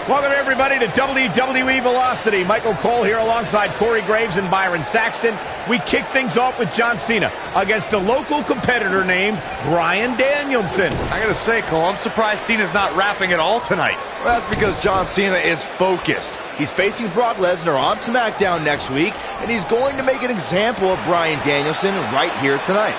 Welcome, everybody, to WWE Velocity. Michael Cole here alongside Corey Graves and Byron Saxton. We kick things off with John Cena against a local competitor named Bryan Danielson. I gotta say, Cole, I'm surprised Cena's not rapping at all tonight. Well, that's because John Cena is focused. He's facing Brock Lesnar on SmackDown next week, and he's going to make an example of Bryan Danielson right here tonight.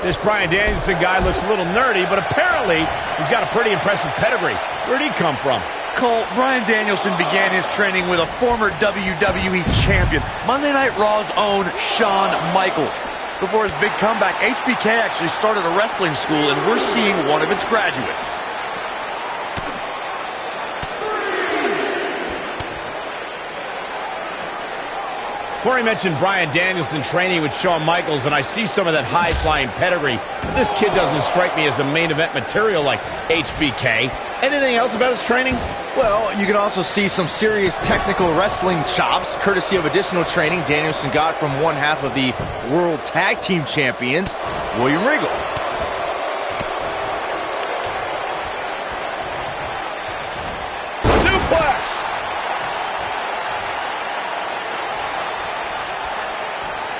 This Bryan Danielson guy looks a little nerdy, but apparently he's got a pretty impressive pedigree. Where'd he come from? Cole, Bryan Danielson began his training with a former WWE champion, Monday Night Raw's own Shawn Michaels. Before his big comeback, HBK actually started a wrestling school, and we're seeing one of its graduates. Corey mentioned Bryan Danielson training with Shawn Michaels, and I see some of that high-flying pedigree. This kid doesn't strike me as a main event material like HBK. Anything else about his training? Well, you can also see some serious technical wrestling chops, courtesy of additional training Danielson got from one half of the World Tag Team Champions, William Regal. Suplex!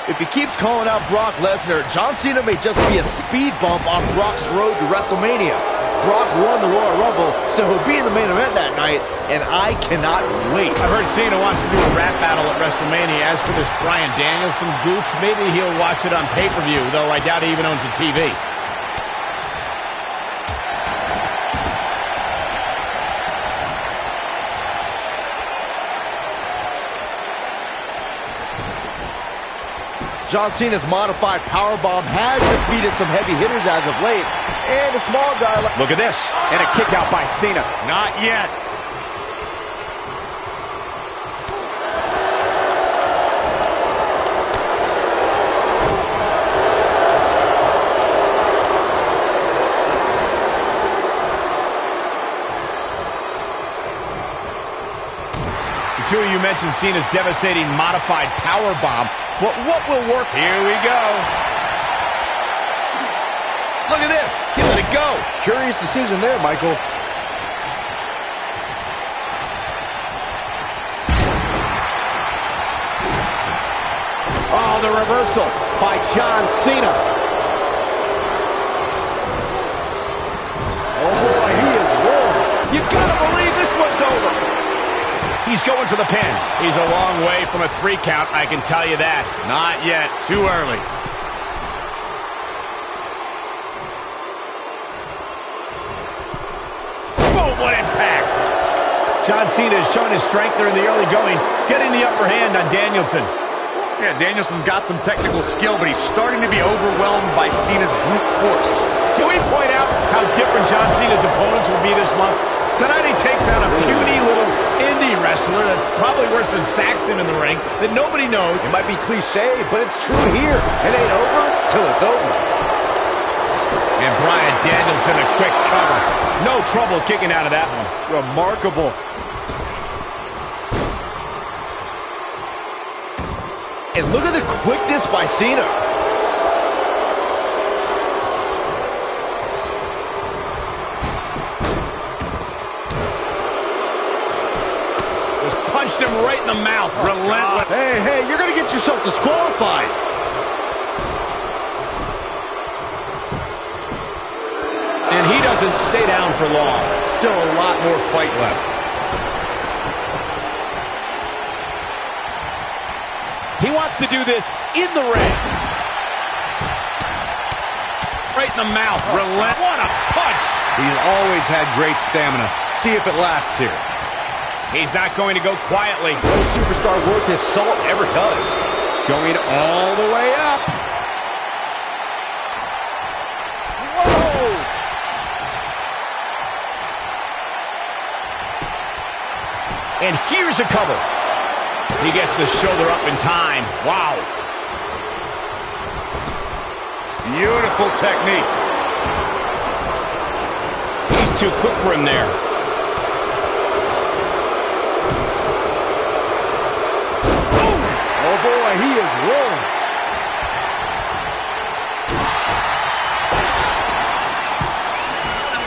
If he keeps calling out Brock Lesnar, John Cena may just be a speed bump on Brock's road to WrestleMania. Brock won the Royal Rumble, so he'll be in the main event that night, and I cannot wait. I've heard Cena wants to do a rap battle at WrestleMania. As for this Bryan Danielson goof, maybe he'll watch it on pay-per-view, though I doubt he even owns a TV. John Cena's modified powerbomb has defeated some heavy hitters as of late, and a small guy like... Look at this, and a kick out by Cena. Not yet. The two of you mentioned Cena's devastating modified powerbomb. But what will work? Here we go. Look at this. He let it go. Curious decision there, Michael. Oh, the reversal by John Cena. Oh, boy, he is rolling. You gotta believe this one's over. He's going for the pin. He's a long way from a 3 count, I can tell you that. Not yet. Too early. Boom, what impact. John Cena has shown his strength there in the early going, getting the upper hand on Danielson. Yeah, Danielson's got some technical skill, but he's starting to be overwhelmed by Cena's brute force. Can we point out how different John Cena's opponents will be this month? Tonight he takes on a puny little indie wrestler that's probably worse than Saxton in the ring that nobody knows. It might be cliche, but it's true here. It ain't over till it's over. And Bryan Danielson, a quick cover. No trouble kicking out of that one. Remarkable. And look at the quickness by Cena. Punched him right in the mouth. Relentless. Hey, you're going to get yourself disqualified. And he doesn't stay down for long. Still a lot more fight left. He wants to do this in the ring. Right in the mouth. Relentless. What a punch. He's always had great stamina. See if it lasts here. He's not going to go quietly. No superstar worth his salt ever does. Going all the way up. Whoa! And here's a cover. He gets the shoulder up in time. Wow. Beautiful technique. He's too quick for him there. Oh boy, he is rolling.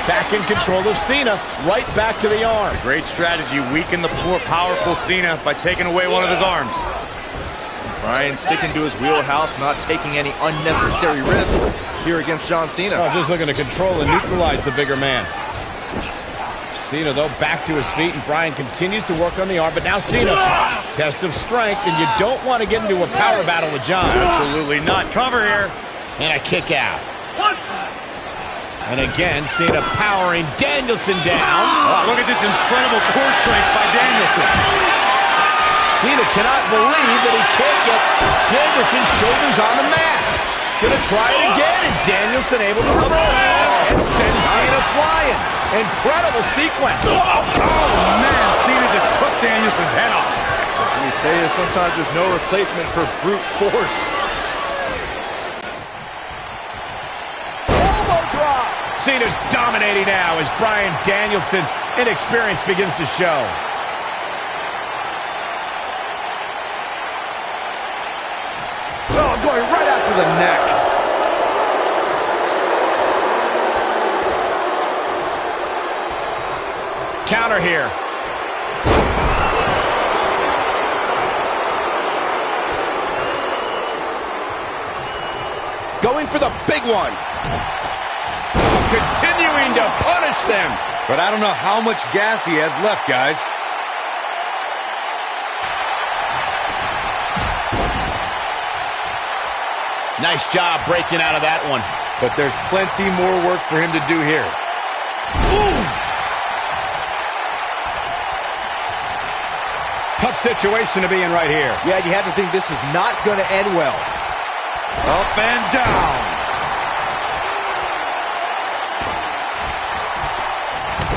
Back in control of Cena, right back to the arm. Great strategy, weaken the poor, powerful Cena by taking away one of his arms. Bryan sticking to his wheelhouse, not taking any unnecessary risks here against John Cena. Oh, just looking to control and neutralize the bigger man. Cena, though, back to his feet, and Bryan continues to work on the arm, but now Cena, test of strength, and you don't want to get into a power battle with John. Absolutely not. Cover here. And a kick out. And again, Cena powering Danielson down. Oh, look at this incredible core strength by Danielson. Cena cannot believe that he can't get Danielson's shoulders on the mat. Gonna try it again, and Danielson able to reverse and send Cena flying. Incredible sequence. Oh, man, Cena just took Danielson's head off. What we say is sometimes there's no replacement for brute force. Elbow drop. Cena's dominating now as Bryan Danielson's inexperience begins to show. Oh, going right after the neck. Counter here. Going for the big one. Continuing to punish them. But I don't know how much gas he has left, guys. Nice job breaking out of that one. But there's plenty more work for him to do here. Ooh. Tough situation to be in right here. Yeah, you have to think this is not going to end well. Up and down.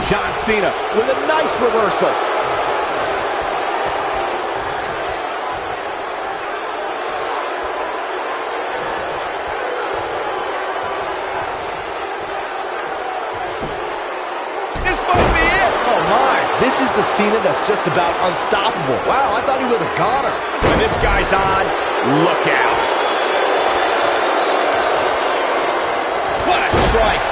John Cena with a nice reversal. This might be it. Oh my, this is the Cena that's just about unstoppable. Wow, I thought he was a goner. When this guy's on, look out. What a strike.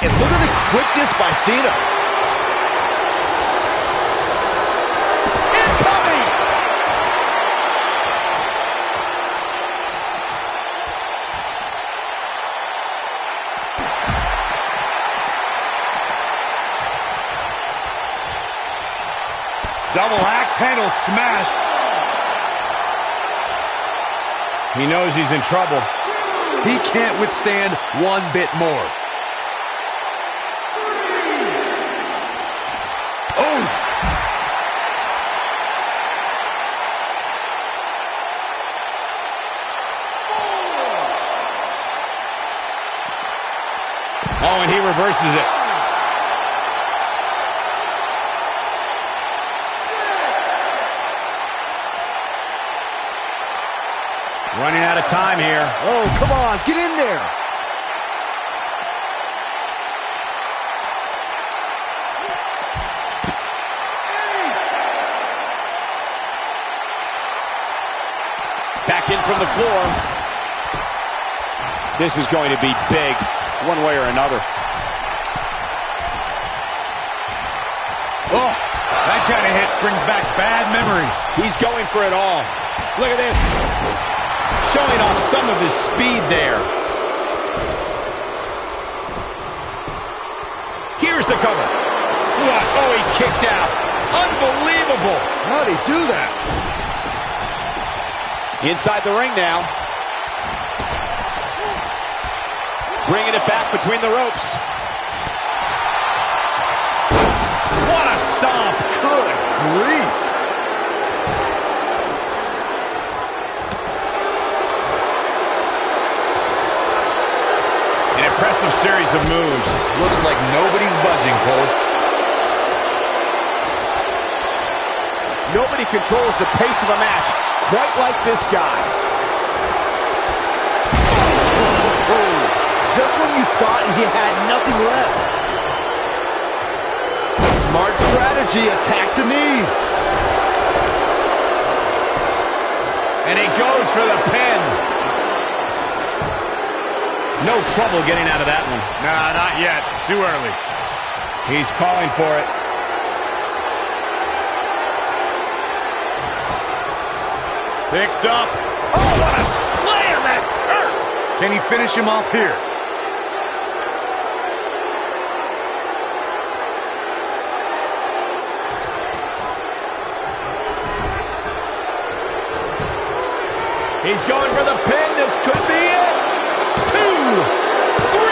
And look at the quickness by Cena. Incoming! Double axe handle smash. He knows he's in trouble. He can't withstand one bit more. Oh, and he reverses it. Running out of time here. Oh, come on, get in there. Back in from the floor. This is going to be big, one way or another. Oh, that kind of hit brings back bad memories. He's going for it all. Look at this. Showing off some of his speed there. Here's the cover. What? Oh, he kicked out. Unbelievable. How'd he do that? Inside the ring now. Bringing it back between the ropes. What a stomp. Good grief. An impressive series of moves. Looks like nobody's budging, Cole. Nobody controls the pace of a match quite like this guy. Oh, just when you thought he had nothing left. strategy. Attack the knee. And he goes for the pin. No trouble getting out of that one. Nah, not yet. Too early. He's calling for it. Picked up. Oh, what a slam! That hurt! Can he finish him off here? He's going for the pin. This could be it. 2, 3.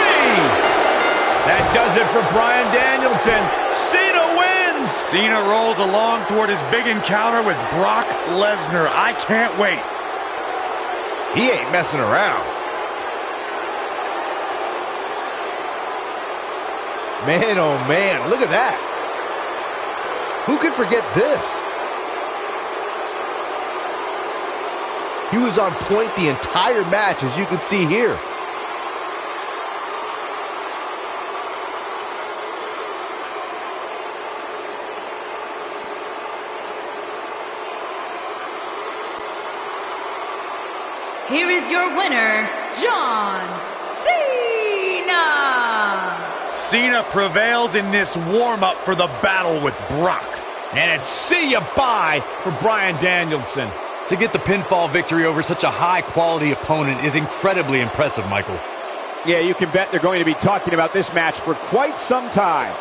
That does it for Bryan Danielson. Cena wins. Cena rolls along toward his big encounter with Brock Lesnar. I can't wait. He ain't messing around. Man, oh man, look at that. Who could forget this? He was on point the entire match, as you can see here. Here is your winner, John Cena! Cena prevails in this warm-up for the battle with Brock. And it's see ya bye for Bryan Danielson. To get the pinfall victory over such a high-quality opponent is incredibly impressive, Michael. Yeah, you can bet they're going to be talking about this match for quite some time.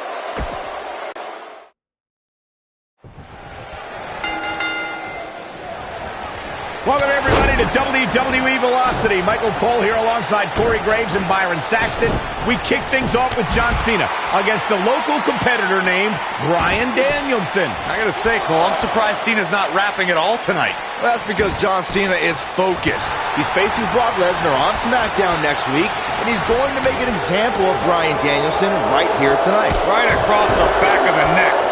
Welcome everybody to WWE Velocity. Michael Cole here alongside Corey Graves and Byron Saxton. We kick things off with John Cena against a local competitor named Bryan Danielson. I gotta say, Cole, I'm surprised Cena's not rapping at all tonight. Well, that's because John Cena is focused. He's facing Brock Lesnar on SmackDown next week, and he's going to make an example of Bryan Danielson right here tonight. Right across the back of the neck.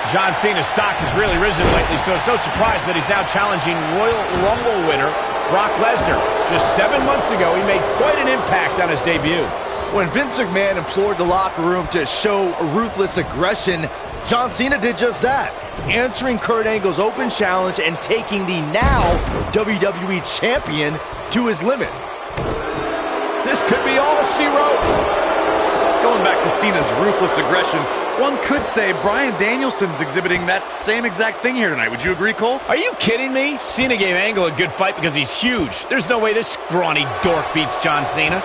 John Cena's stock has really risen lately, so it's no surprise that he's now challenging Royal Rumble winner Brock Lesnar. Just 7 months ago, he made quite an impact on his debut. When Vince McMahon implored the locker room to show ruthless aggression, John Cena did just that, answering Kurt Angle's open challenge and taking the now WWE Champion to his limit. This could be all she wrote. Going back to Cena's ruthless aggression, one could say Bryan Danielson's exhibiting that same exact thing here tonight. Would you agree, Cole? Are you kidding me? Cena gave Angle a good fight because he's huge. There's no way this scrawny dork beats John Cena.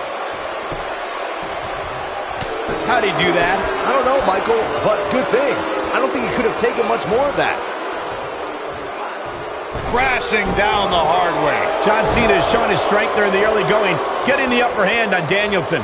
How'd he do that? I don't know, Michael, but good thing. I don't think he could have taken much more of that. Crashing down the hard way. John Cena has shown his strength there in the early going, getting the upper hand on Danielson.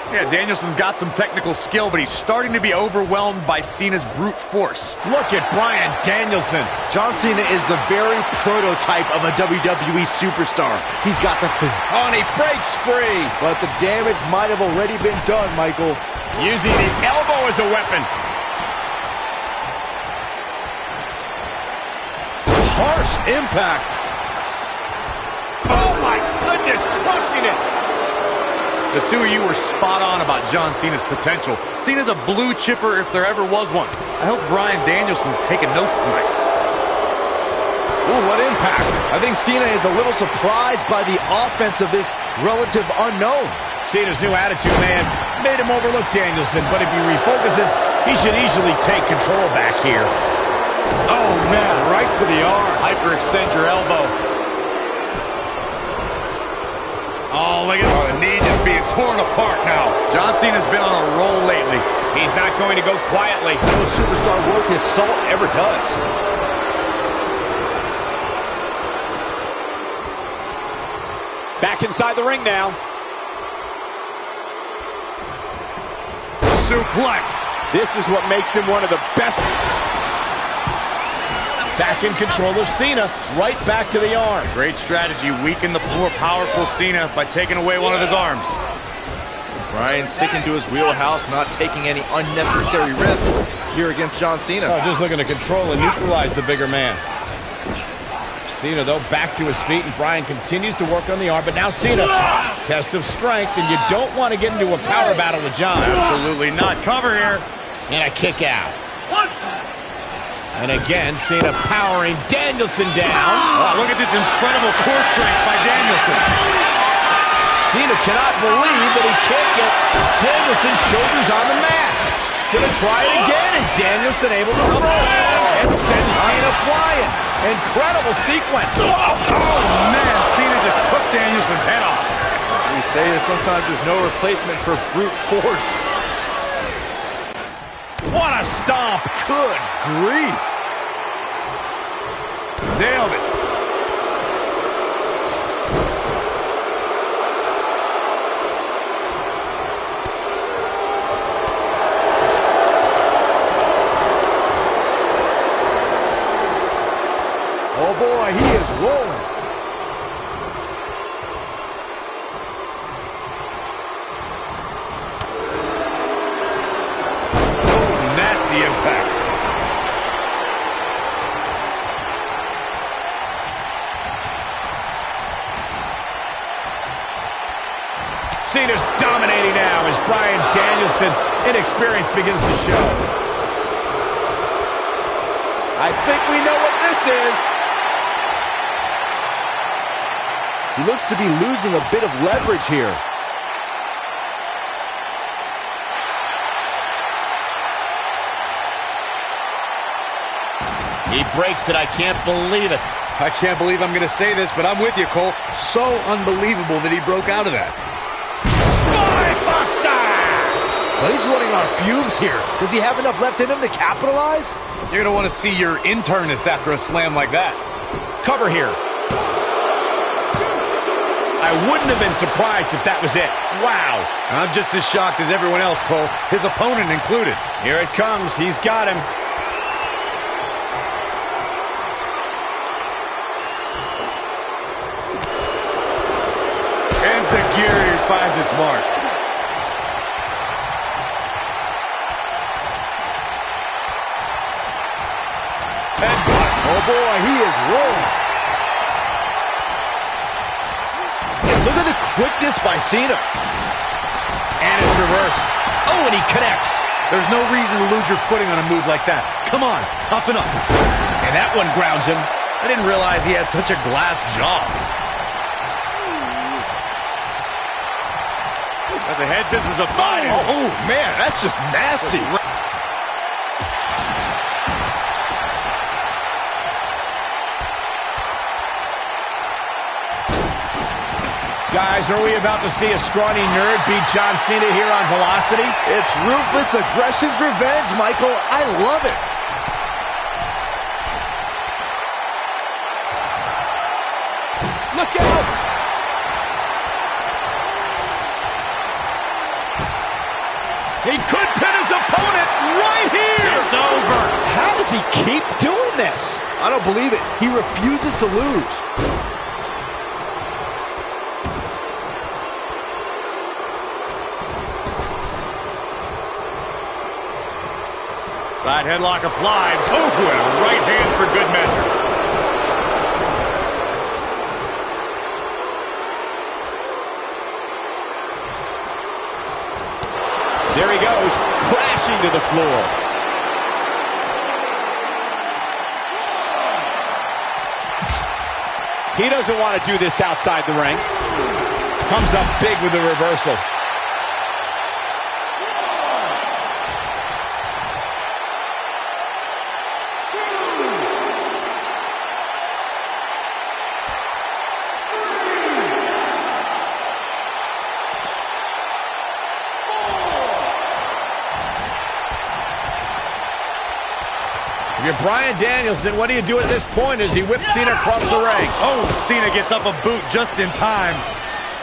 Yeah, Danielson's got some technical skill, but he's starting to be overwhelmed by Cena's brute force. Look at Bryan Danielson. John Cena is the very prototype of a WWE superstar. He's got the physique. Oh, and he breaks free. But the damage might have already been done, Michael. Using the elbow as a weapon. Harsh impact. Oh, my goodness, crushing it. The two of you were spot on about John Cena's potential. Cena's a blue chipper if there ever was one. I hope Bryan Danielson's taking notes tonight. Ooh, what impact. I think Cena is a little surprised by the offense of this relative unknown. Cena's new attitude, man, made him overlook Danielson, but if he refocuses, he should easily take control back here. Oh, man, right to the arm. Hyperextend your elbow. Oh, look at the knee just being torn apart now. John Cena's been on a roll lately. He's not going to go quietly. No superstar worth his salt ever does. Back inside the ring now. Suplex. This is what makes him one of the best. Back in control of Cena, right back to the arm. Great strategy, weaken the more powerful Cena by taking away one of his arms. Bryan sticking to his wheelhouse, not taking any unnecessary risks here against John Cena. Oh, just looking to control and neutralize the bigger man. Cena, though, back to his feet, and Bryan continues to work on the arm, but now Cena, test of strength, and you don't want to get into a power battle with John. Absolutely not. Cover here. And a kick out. And again, Cena powering Danielson down. Oh, look at this incredible core strength by Danielson. Cena cannot believe that he can't get Danielson's shoulders on the mat. Gonna try it again, and Danielson able to reverse and send Cena flying. Incredible sequence. Oh, man, Cena just took Danielson's head off. We say that sometimes there's no replacement for brute force. What a stomp. Good grief. Nailed it. Oh boy, he is rolling. Oh, nasty impact. Cena's dominating now as Bryan Danielson's inexperience begins to show. I think we know what this is. He looks to be losing a bit of leverage here. He breaks it. I can't believe it. I can't believe I'm going to say this, but I'm with you, Cole. So unbelievable that he broke out of that. Spinebuster! But he's running on fumes here. Does he have enough left in him to capitalize? You're going to want to see your internist after a slam like that. Cover here. I wouldn't have been surprised if that was it. Wow. I'm just as shocked as everyone else, Cole. His opponent included. Here it comes. He's got him. Enziguri finds its mark. Oh boy, he is rolling. And look at the quickness by Cena. And it's reversed. Oh, and he connects. There's no reason to lose your footing on a move like that. Come on, toughen up. And that one grounds him. I didn't realize he had such a glass jaw. But the head scissors are fine. Oh, man, that's just nasty. Guys, are we about to see a scrawny nerd beat John Cena here on Velocity? It's ruthless aggression's revenge, Michael. I love it. Look out! He could pin his opponent right here! It's over. How does he keep doing this? I don't believe it. He refuses to lose. Side headlock applied. Oh, and a right hand for good measure. There he goes, crashing to the floor. He doesn't want to do this outside the ring. Comes up big with the reversal. If you're Bryan Danielson, what do you do at this point as he whips Cena across the ring? Oh, Cena gets up a boot just in time.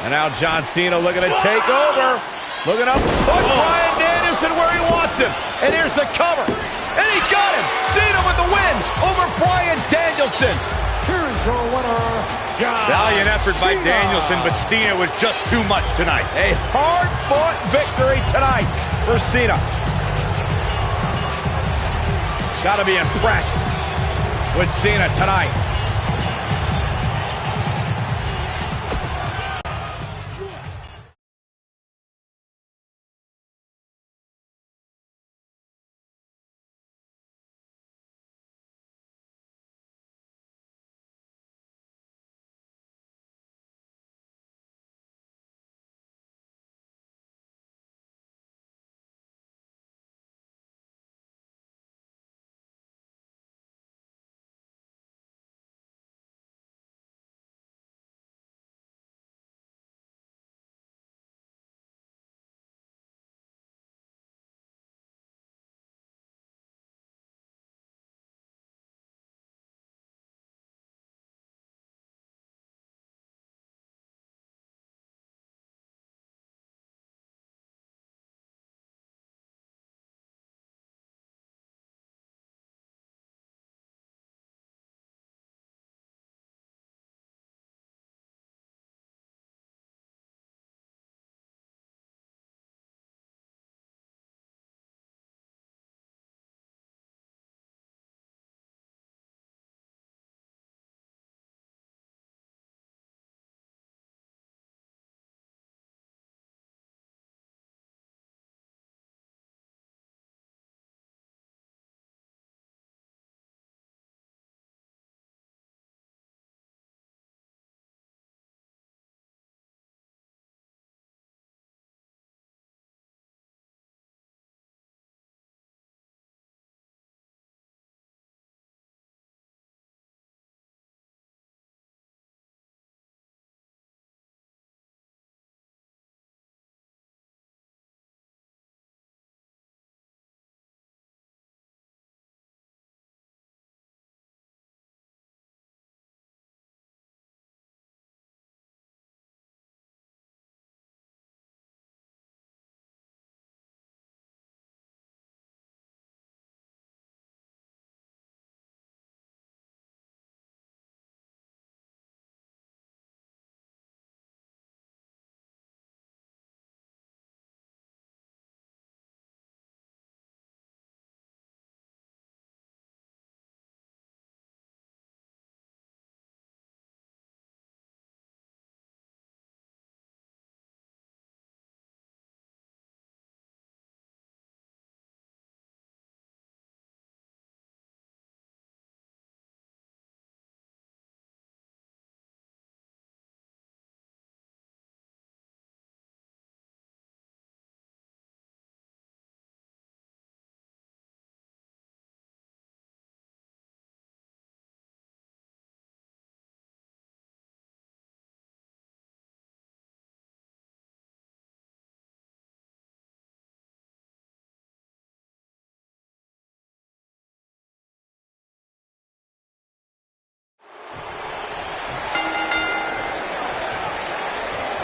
And now John Cena looking to take over. Looking up, put Bryan Danielson where he wants him. And here's the cover. And he got him. Cena with the win over Bryan Danielson. Here's your winner, John Valiant effort by Cena. Danielson, but Cena was just too much tonight. A hard-fought victory tonight for Cena. Got to be impressed with Cena tonight.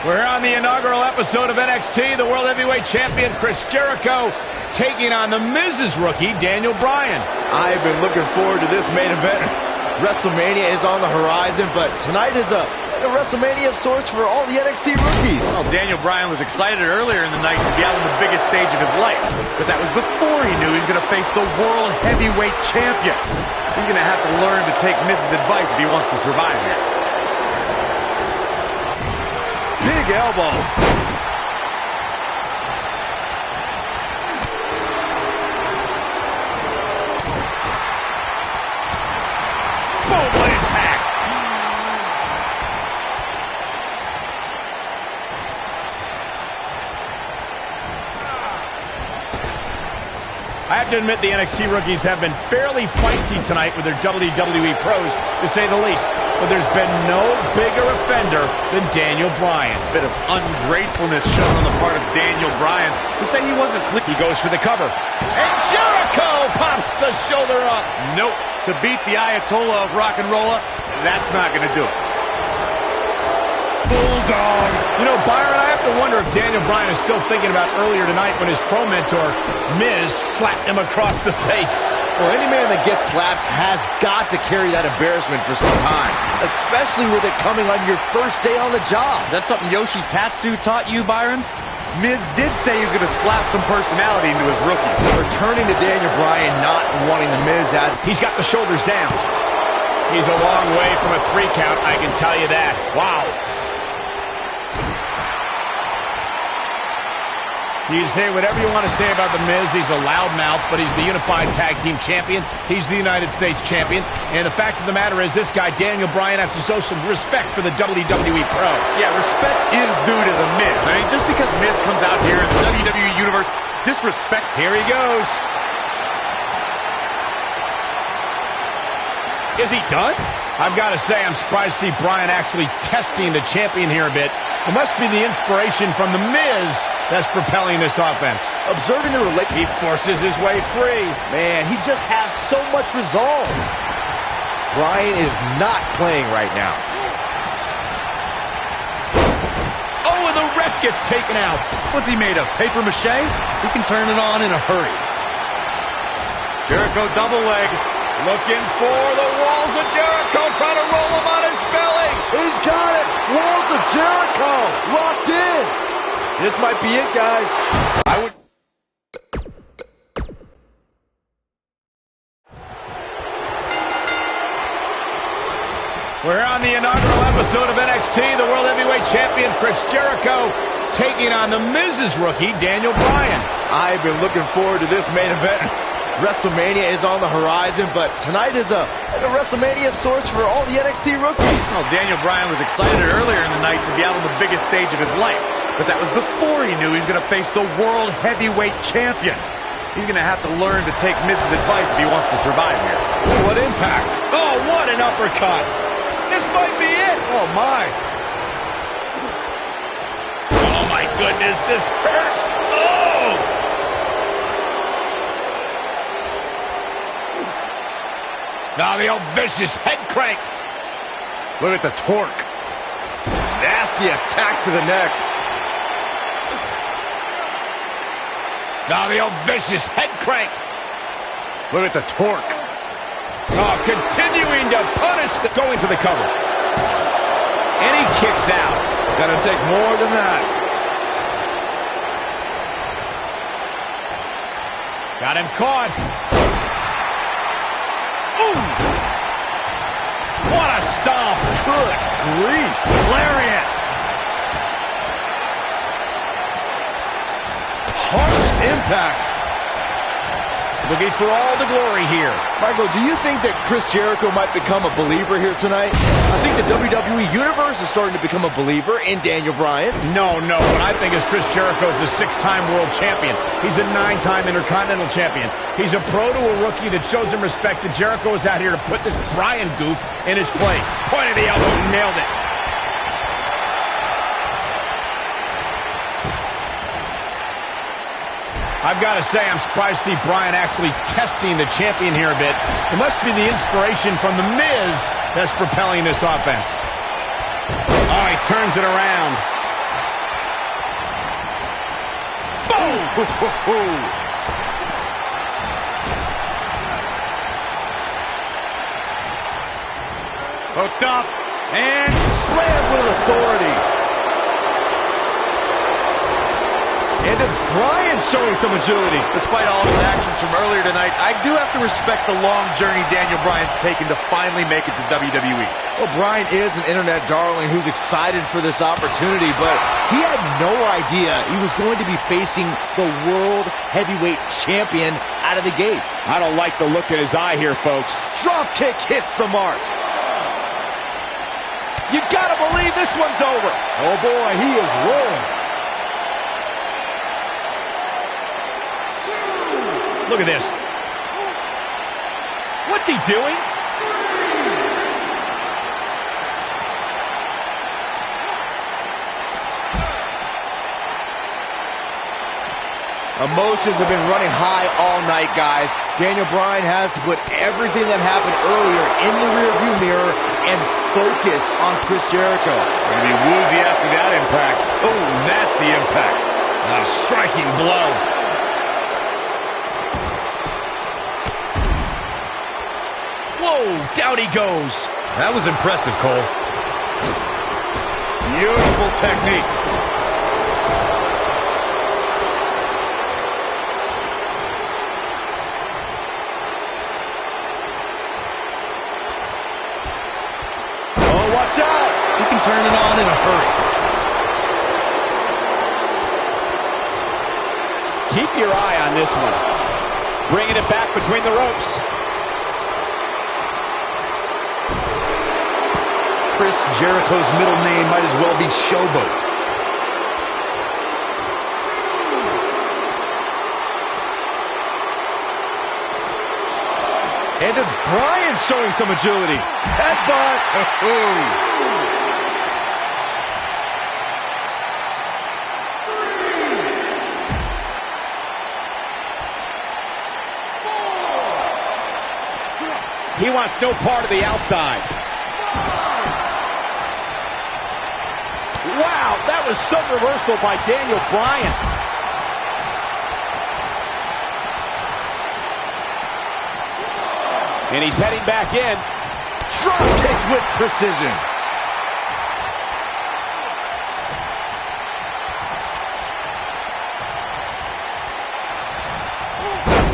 We're on the inaugural episode of NXT. The World Heavyweight Champion Chris Jericho taking on the Miz's rookie, Daniel Bryan. I've been looking forward to this main event. WrestleMania is on the horizon, but tonight is a WrestleMania of sorts for all the NXT rookies. Well, Daniel Bryan was excited earlier in the night to be out on the biggest stage of his life, but that was before he knew he was going to face the World Heavyweight Champion. He's going to have to learn to take Miz's advice if he wants to survive here. Big elbow. Boom, what impact! I have to admit the NXT rookies have been fairly feisty tonight with their WWE pros, to say the least. But there's been no bigger offender than Daniel Bryan. A bit of ungratefulness shown on the part of Daniel Bryan. To say he wasn't clean. He goes for the cover. And Jericho pops the shoulder up. Nope. To beat the Ayatollah of Rock and Rolla, that's not going to do it. Bulldog. You know, Byron, I have to wonder if Daniel Bryan is still thinking about earlier tonight when his pro mentor, Miz, slapped him across the face. Well, any man that gets slapped has got to carry that embarrassment for some time, especially with it coming on your first day on the job. That's something Yoshi Tatsu taught you, Byron? Miz did say he was going to slap some personality into his rookie. Returning to Daniel Bryan, not wanting the Miz as he's got the shoulders down. He's a long way from a 3 count, I can tell you that. Wow. You say whatever you want to say about The Miz. He's a loudmouth, but he's the Unified Tag Team Champion. He's the United States Champion. And the fact of the matter is, this guy, Daniel Bryan, has to show some respect for the WWE Pro. Yeah, respect is due to The Miz. I mean, just because Miz comes out here in the WWE Universe, disrespect. Here he goes. Is he done? I've got to say, I'm surprised to see Bryan actually testing the champion here a bit. It must be the inspiration from The Miz that's propelling this offense. Observing the relation, he forces his way free. Man, he just has so much resolve. Bryan is not playing right now. Oh, and the ref gets taken out. What's he made of, paper mache? He can turn it on in a hurry. Jericho double leg. Looking for the walls of Jericho, trying to roll him on his belly. He's got it. Walls of Jericho locked in. This might be it, guys. We're on the inaugural episode of NXT. The World Heavyweight Champion Chris Jericho taking on the Miz's rookie, Daniel Bryan. I've been looking forward to this main event. WrestleMania is on the horizon, but tonight is a WrestleMania of sorts for all the NXT rookies. Well, Daniel Bryan was excited earlier in the night to be out on the biggest stage of his life, but that was before he knew he was going to face the World Heavyweight Champion. He's going to have to learn to take Miz's advice if he wants to survive here. What impact! Oh, what an uppercut! This might be it! Oh, my! Oh, my goodness, this hurts! Oh! Now the old vicious head crank. Look at the torque. Nasty attack to the neck. Now the old vicious head crank. Look at the torque. Oh, continuing to punish, going to the cover. And he kicks out. Gonna take more than that. Got him caught. Ooh. What a stomp. Good grief. Lariat. Harsh impact. Looking for all the glory here. Michael, do you think that Chris Jericho might become a believer here tonight? I think the WWE Universe is starting to become a believer in Daniel Bryan. No. What I think is Chris Jericho is a 6-time world champion. He's a 9-time Intercontinental champion. He's a pro to a rookie that shows him respect, and Jericho is out here to put this Bryan goof in his place. Point of the elbow, nailed it. I've got to say, I'm surprised to see Bryan actually testing the champion here a bit. It must be the inspiration from The Miz that's propelling this offense. Oh, he turns it around. Boom! Hooked up and Slammed with authority. And it's Bryan showing some agility. despite all of his actions from earlier tonight, I do have to respect the long journey Daniel Bryan's taken to finally make it to WWE. Well, Bryan is an internet darling who's excited for this opportunity, but he had no idea he was going to be facing the World Heavyweight Champion out of the gate. I don't like the look in his eye here, folks. Drop kick hits the mark. You gotta believe this one's over. Oh boy, he is rolling. Look at this. What's he doing? Emotions have been running high all night, guys. Daniel Bryan has to put everything that happened earlier in the rearview mirror and focus on Chris Jericho. Gonna be woozy after that impact. Oh, nasty impact. A striking blow. Whoa, down he goes. That was impressive, Cole. Beautiful technique. Oh, watch out! He can turn it on in a hurry. Keep your eye on this one. Bringing it back between the ropes. Chris Jericho's middle name might as well be Showboat. And it's Bryan showing some agility. Headbutt. He wants no part of the outside. Wow, that was some reversal by Daniel Bryan. And he's heading back in. Drop kick with precision.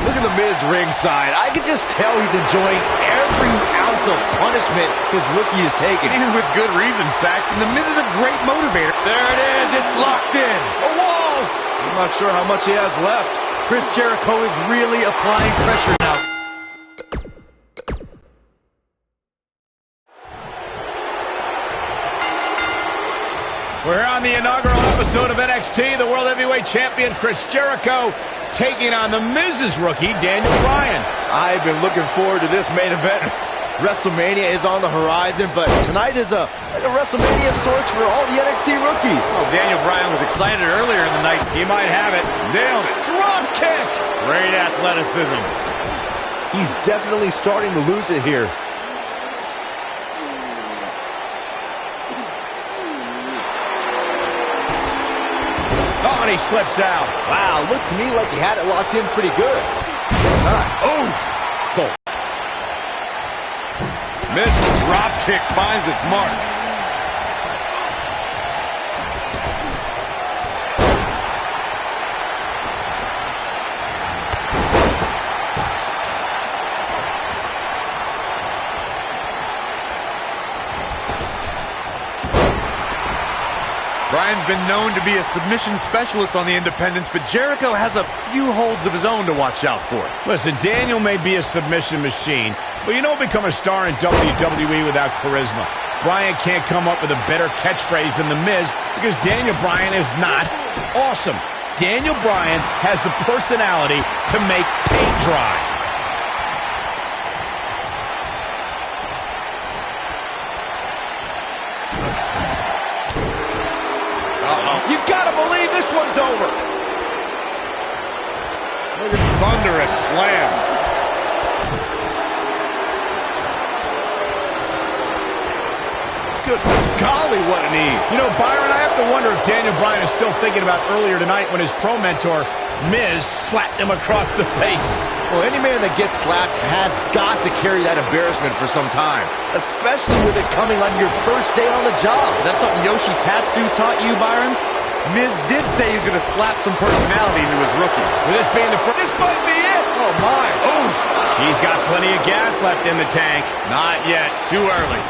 Look at the Miz ringside. I can just tell he's enjoying every ounce of punishment his rookie is taking. And with good reason, Saxton. The Miz is a great motivator. There it is. It's locked in. The walls. I'm not sure how much he has left. Chris Jericho is really applying pressure now. We're here on the inaugural episode of NXT. The World Heavyweight Champion Chris Jericho taking on the Miz's rookie, Daniel Bryan. I've been looking forward to this main event. WrestleMania is on the horizon, but tonight is like a WrestleMania of sorts for all the NXT rookies. Oh, Daniel Bryan was excited earlier in the night. He might have it. Nailed it. Drop kick! Great athleticism. He's definitely starting to lose it here. Oh, and he slips out. Wow, looked to me like he had it locked in pretty good. It's not. Oof! Cool. Miz's drop kick finds its mark. Bryan's been known to be a submission specialist on the independents, but Jericho has a few holds of his own to watch out for. Listen, Daniel may be a submission machine, but you don't become a star in WWE without charisma. Bryan can't come up with a better catchphrase than The Miz because Daniel Bryan is not awesome. Daniel Bryan has the personality to make paint dry. You gotta believe this one's over. Look at thunderous slam. Good golly, what a knee. You know, Byron, I have to wonder if Daniel Bryan is still thinking about earlier tonight when his pro mentor, Miz, slapped him across the face. Well, any man that gets slapped has got to carry that embarrassment for some time, especially with it coming on your first day on the job. Is that something Yoshi Tatsu taught you, Byron? Miz did say he's going to slap some personality into his rookie. With this being the first, this might be it. Oh, my. Oh, he's got plenty of gas left in the tank. Not yet. Too early.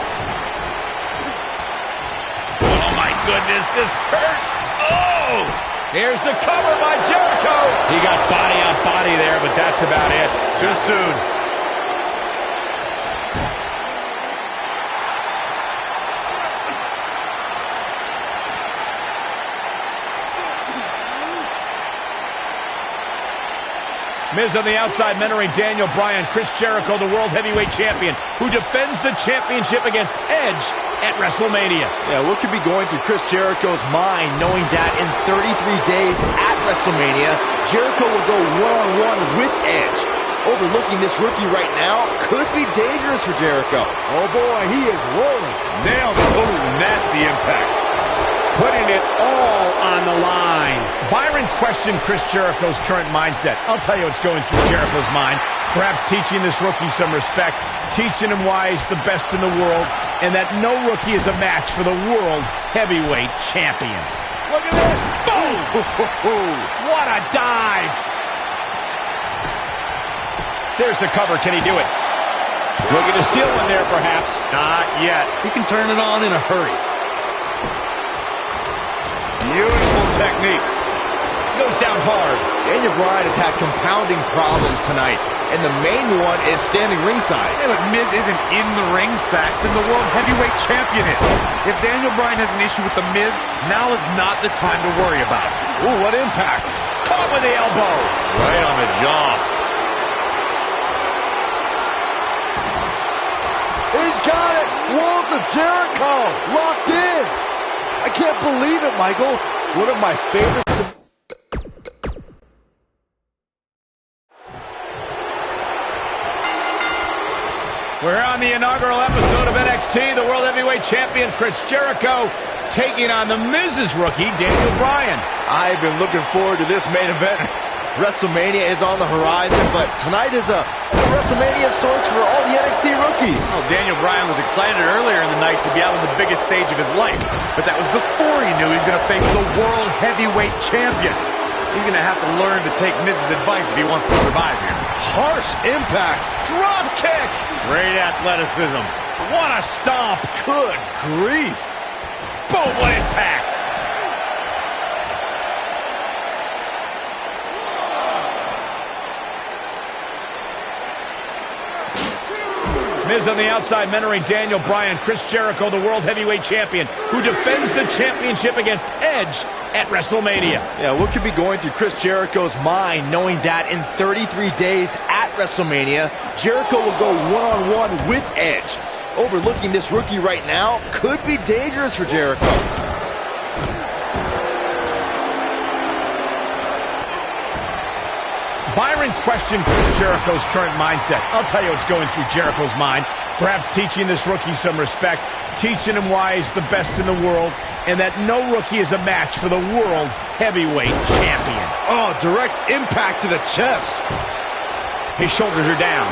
Oh, my goodness, this hurts. Oh! Here's the cover by Jericho. He got body on body there, but that's about it. Too soon. Miz on the outside, mentoring Daniel Bryan. Chris Jericho, the World Heavyweight Champion, who defends the championship against Edge at WrestleMania. Yeah, what could be going through Chris Jericho's mind knowing that in 33 days at WrestleMania, Jericho will go one-on-one with Edge? Overlooking this rookie right now could be dangerous for Jericho. Oh boy, he is rolling. Nailed it. Oh, nasty impact. Putting it all on the line. Byron questioned Chris Jericho's current mindset. I'll tell you what's going through Jericho's mind. Perhaps teaching this rookie some respect, teaching him why he's the best in the world, and that no rookie is a match for the World Heavyweight Champion. Look at this. Boom! What a dive. There's the cover. Can he do it? Looking to steal one there, perhaps. Not yet. He can turn it on in a hurry. Beautiful technique. Goes down hard. Daniel Bryan has had compounding problems tonight, and the main one is standing ringside. Hey, look, Miz isn't in the ring, Saxton. The World Heavyweight Champion is. If Daniel Bryan has an issue with the Miz, now is not the time to worry about it. Ooh, what impact. Caught with the elbow. Right on the jaw. He's got it! Walls of Jericho! Locked in! I can't believe it, Michael. One of my favorites. We're on the inaugural episode of NXT. The World Heavyweight Champion, Chris Jericho, taking on the Miz's rookie, Daniel Bryan. I've been looking forward to this main event. WrestleMania is on the horizon, but tonight is a WrestleMania of sorts for all the NXT rookies. Well, Daniel Bryan was excited earlier in the night to be out on the biggest stage of his life, but that was before he knew he was going to face the World Heavyweight Champion. He's going to have to learn to take Miz's advice if he wants to survive here. Harsh impact. Drop kick. Great athleticism. What a stomp. Good grief. Boom, what impact. Miz on the outside, mentoring Daniel Bryan. Chris Jericho, the World Heavyweight Champion, who defends the championship against Edge at WrestleMania. Yeah, what could be going through Chris Jericho's mind knowing that in 33 days at WrestleMania, Jericho will go one-on-one with Edge? Overlooking this rookie right now could be dangerous for Jericho. Byron questioned Chris Jericho's current mindset. I'll tell you what's going through Jericho's mind. Perhaps teaching this rookie some respect, teaching him why he's the best in the world, and that no rookie is a match for the World Heavyweight Champion. Oh, direct impact to the chest. His shoulders are down.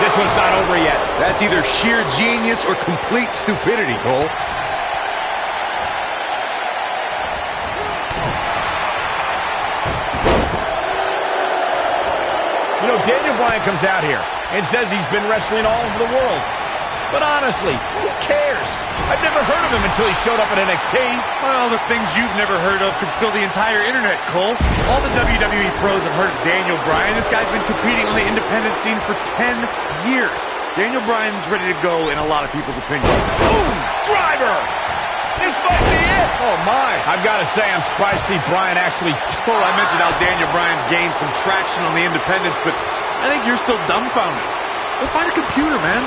This one's not over yet. That's either sheer genius or complete stupidity, Cole. You know, Daniel Bryan comes out here and says he's been wrestling all over the world. But honestly, who cares? I've never heard of him until he showed up at NXT. Well, the things you've never heard of could fill the entire internet, Cole. All the WWE pros have heard of Daniel Bryan. This guy's been competing on the independent scene for 10 years. Daniel Bryan's ready to go in a lot of people's opinion. Boom! Driver! This might be it! Oh, my. I've got to say, I'm surprised to see Bryan actually... Well, I mentioned how Daniel Bryan's gained some traction on the independents, but I think you're still dumbfounded. Go find a computer, man.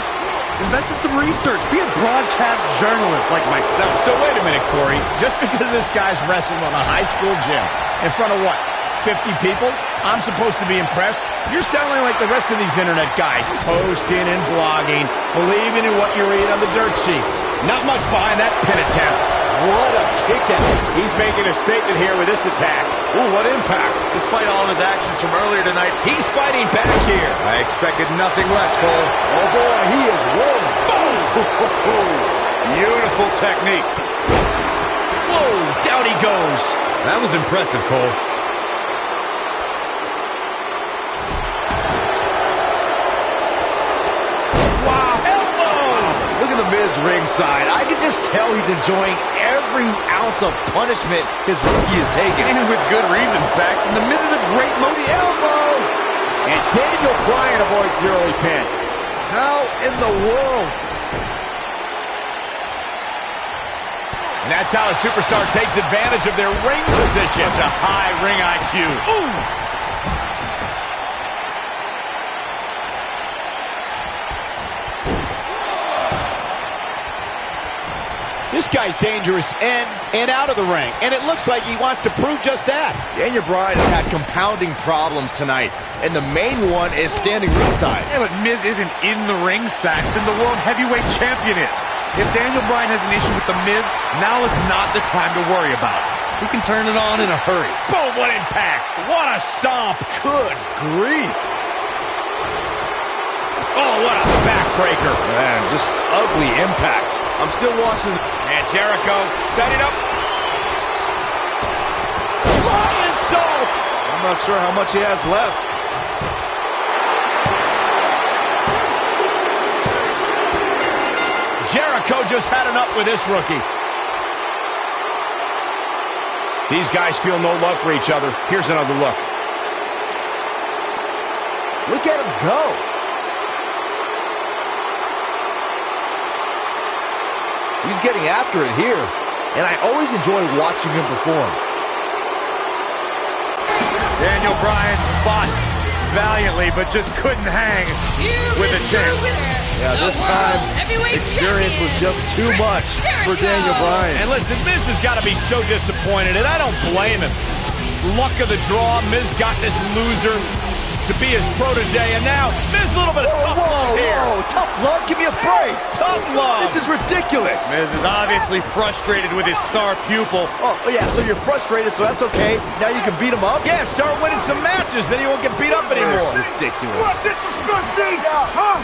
Invest in some research. Be a broadcast journalist like myself. So wait a minute, Corey. Just because this guy's wrestling on a high school gym in front of what, 50 people, I'm supposed to be impressed? You're sounding like the rest of these internet guys, posting and blogging, believing in what you read on the dirt sheets. Not much behind that pin attempt. What a kick out. He's making a statement here with this attack. Ooh, what impact. Despite all of his actions from earlier tonight, He's fighting back here. I expected nothing less, Cole. Oh, boy, he is rolling. Boom! Beautiful technique. Whoa, down he goes. That was impressive, Cole. Wow, elbow! Look at the Miz ringside. I can just tell he's enjoying every ounce of punishment his rookie is taking. And with good reason, Saxton. The Miz is a great mode. The elbow! And Daniel Bryan avoids the early pin. How in the world? And that's how a superstar takes advantage of their ring position. Such a high ring IQ. Ooh! This guy's dangerous in and out of the ring, and it looks like he wants to prove just that. Daniel Bryan has had compounding problems tonight, and the main one is standing ringside. Yeah, but Miz isn't in the ring, Saxton. The World Heavyweight Champion is. If Daniel Bryan has an issue with the Miz, now is not the time to worry about it. He can turn it on in a hurry. Boom, what impact. What a stomp. Good grief. Oh, what a backbreaker. Man, just ugly impact. I'm still watching. And Jericho setting up. Lion salt. I'm not sure how much he has left. Jericho just had enough with this rookie. These guys feel no love for each other. Here's another look. Look at him go. He's getting after it here, and I always enjoy watching him perform. Daniel Bryan fought valiantly, but just couldn't hang with a champ. Yeah, this time, experience was just too much for Daniel Bryan. And listen, Miz has got to be so disappointed, and I don't blame him. Luck of the draw, Miz got this loser to be his protege, and now Miz a little bit of tough love here. Whoa, tough love? Give me a break. Tough love. This is ridiculous. Miz is obviously frustrated with his star pupil. Oh, yeah, so you're frustrated, so that's okay. Now you can beat him up? Yeah, start winning some matches, then he won't get beat up anymore. That's ridiculous. What, disrespect me? Huh?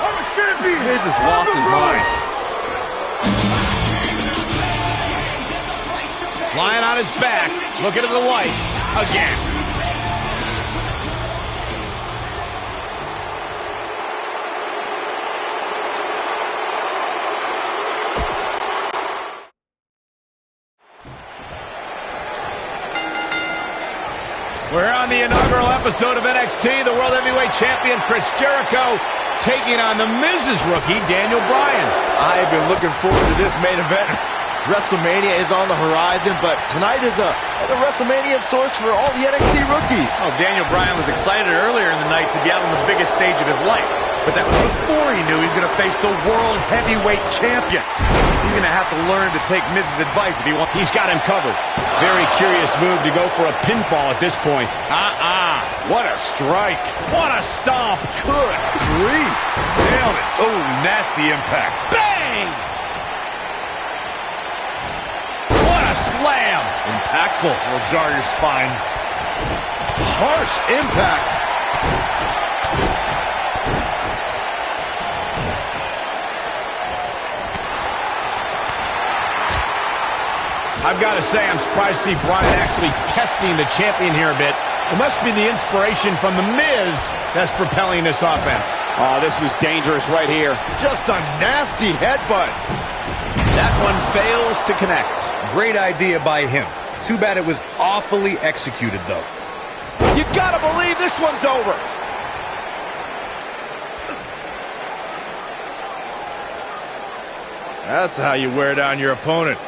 I'm a champion. Miz has lost his mind. Lying on his back, looking at the lights again. We're on the inaugural episode of NXT. The World Heavyweight Champion Chris Jericho taking on the Miz's rookie, Daniel Bryan. I have been looking forward to this main event. WrestleMania is on the horizon, but tonight is a WrestleMania of sorts for all the NXT rookies. Oh, Daniel Bryan was excited earlier in the night to be out on the biggest stage of his life. But that was before he knew he was going to face the World Heavyweight Champion. He's going to have to learn to take Miz's advice if he wants. He's got him covered. Very curious move to go for a pinfall at this point. What a strike. What a stomp. Good grief. Nailed it. Oh, nasty impact. Bang! What a slam. Impactful. Will jar your spine. Harsh impact. I've got to say, I'm surprised to see Bryan actually testing the champion here a bit. It must be the inspiration from The Miz that's propelling this offense. Oh, this is dangerous right here. Just a nasty headbutt. That one fails to connect. Great idea by him. Too bad it was awfully executed, though. You gotta believe this one's over. That's how you wear down your opponent.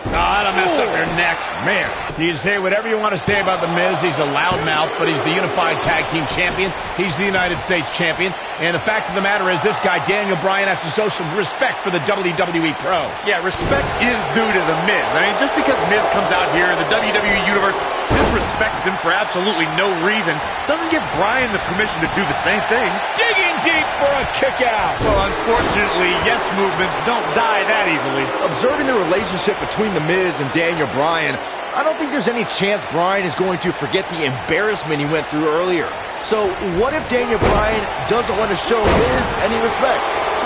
Oh, that'll mess up your neck. Man. You can say whatever you want to say about The Miz. He's a loudmouth, but he's the Unified Tag Team Champion. He's the United States Champion. And the fact of the matter is, this guy, Daniel Bryan, has to show some respect for the WWE Pro. Yeah, respect is due to The Miz. I mean, just because Miz comes out here in the WWE Universe disrespects him for absolutely no reason doesn't give Bryan the permission to do the same thing. Digging Going deep for a kick out. Well, unfortunately, yes movements don't die that easily. Observing the relationship between The Miz and Daniel Bryan, I don't think there's any chance Bryan is going to forget the embarrassment he went through earlier. So what if Daniel Bryan doesn't want to show Miz any respect?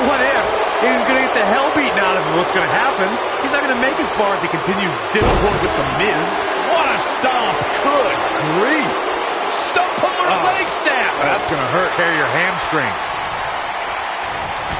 What if he's going to get the hell beaten out of him? What's going to happen? He's not going to make it far if he continues discord with The Miz. What a stomp. Good grief. Stump puller leg snap. That's going to hurt. Tear your hamstring.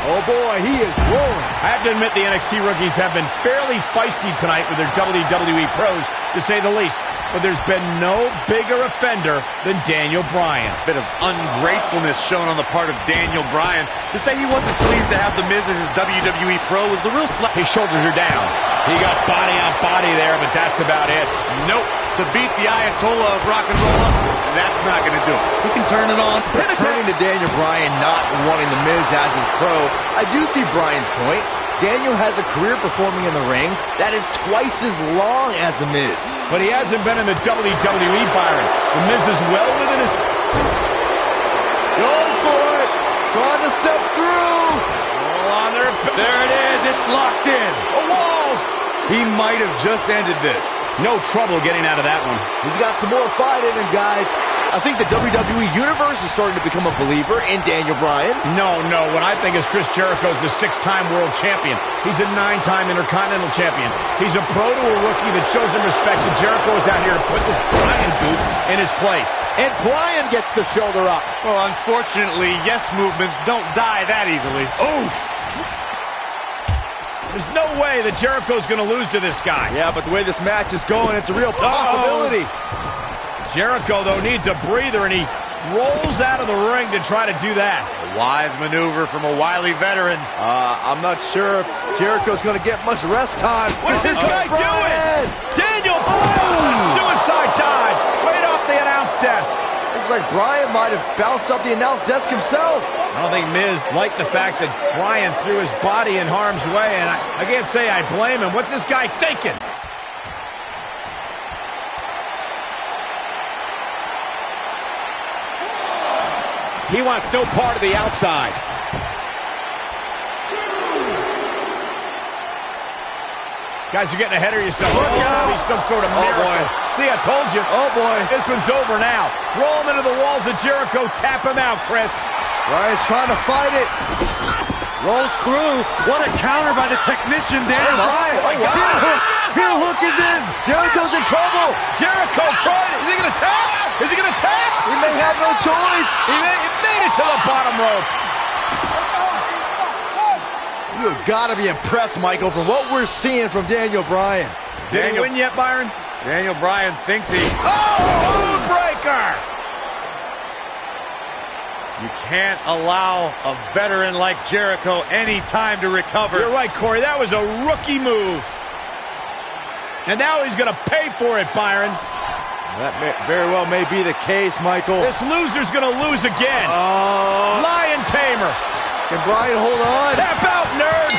Oh boy, he is rolling. I have to admit the NXT rookies have been fairly feisty tonight with their WWE pros, to say the least. But there's been no bigger offender than Daniel Bryan. A bit of ungratefulness shown on the part of Daniel Bryan. To say he wasn't pleased to have The Miz as his WWE pro was the real slap. His shoulders are down. He got body on body there, but that's about it. Nope. To beat the Ayatollah of rock and roll, that's not going to do it. He can turn it on. Returning to Daniel Bryan not wanting The Miz as his pro, I do see Bryan's point. Daniel has a career performing in the ring that is twice as long as The Miz. But he hasn't been in the WWE, Byron. The Miz is well within his... Going for it. Trying to step through. All on there. There it is. It's locked in. The walls. He might have just ended this. No trouble getting out of that one. He's got some more fight in him, guys. I think the WWE Universe is starting to become a believer in Daniel Bryan. No. What I think is Chris Jericho's a 6-time world champion. He's a 9-time Intercontinental champion. He's a pro to a rookie that shows him respect, and Jericho is out here to put this Bryan booth in his place. And Bryan gets the shoulder up. Well, unfortunately, yes movements don't die that easily. Oof. There's no way that Jericho's going to lose to this guy. Yeah, but the way this match is going, it's a real possibility. Jericho, though, needs a breather, and he rolls out of the ring to try to do that. A wise maneuver from a wily veteran. I'm not sure if Jericho's going to get much rest time. What's this guy doing? Daniel Bryan! Suicide dive right off the announce desk. Looks like Bryan might have bounced up the announce desk himself. I don't think Miz liked the fact that Bryan threw his body in harm's way, and I can't say I blame him. What's this guy thinking? He wants no part of the outside. Guys, you're getting ahead of yourself. Look out! Be some sort of miracle. Boy. See, I told you. Oh, boy. This one's over now. Roll him into the walls of Jericho. Tap him out, Chris. Bryan's trying to fight it. Rolls through. What a counter by the technician, Daniel Bryan. Oh, wow. Heel hook is in. Jericho's in trouble. Jericho tried it. Is he going to tap? Is he going to tap? He may have no choice. He made it to the bottom rope. You've got to be impressed, Michael, from what we're seeing from Daniel Bryan. Did he win yet, Byron? Daniel Bryan thinks he... Oh, breaker! You can't allow a veteran like Jericho any time to recover. You're right, Corey. That was a rookie move. And now he's going to pay for it, Byron. That very well may be the case, Michael. This loser's going to lose again. Lion Tamer. Can Bryan hold on? Tap out, nerd.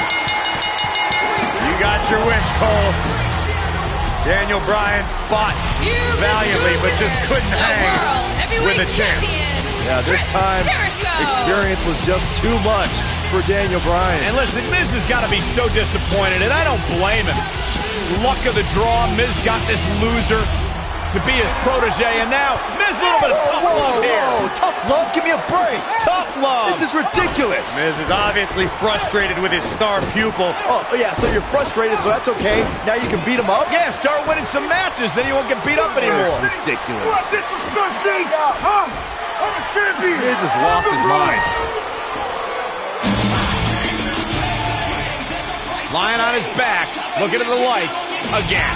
You got your wish, Cole. Daniel Bryan fought valiantly, but just couldn't hang with the champ. Yeah, this time, experience was just too much for Daniel Bryan. And listen, Miz has got to be so disappointed, and I don't blame him. Luck of the draw, Miz got this loser to be his protege, and now Miz a little bit of tough love here. Tough love? Give me a break. Tough love. This is ridiculous. Miz is obviously frustrated with his star pupil. Oh, yeah, so you're frustrated, so that's okay. Now you can beat him up? Yeah, start winning some matches, then you won't get beat up anymore. Ridiculous. What disrespect me? Huh? I'm a champion. Miz has lost his mind. Lying on his back, looking at the lights again.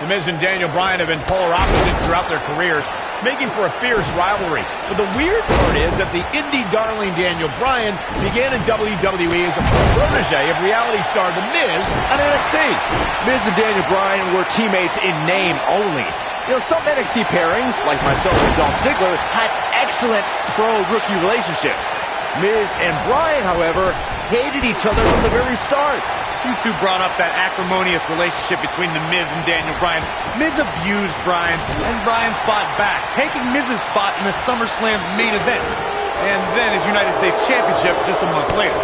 The Miz and Daniel Bryan have been polar opposites throughout their careers, making for a fierce rivalry. But the weird part is that the indie darling Daniel Bryan began in WWE as a protege of reality star The Miz on NXT. Miz and Daniel Bryan were teammates in name only. You know, some NXT pairings, like myself and Dolph Ziggler, had excellent pro-rookie relationships. Miz and Bryan, however, hated each other from the very start. You two brought up that acrimonious relationship between The Miz and Daniel Bryan. Miz abused Bryan, and Bryan fought back, taking Miz's spot in the SummerSlam main event, and then his United States Championship just a month later.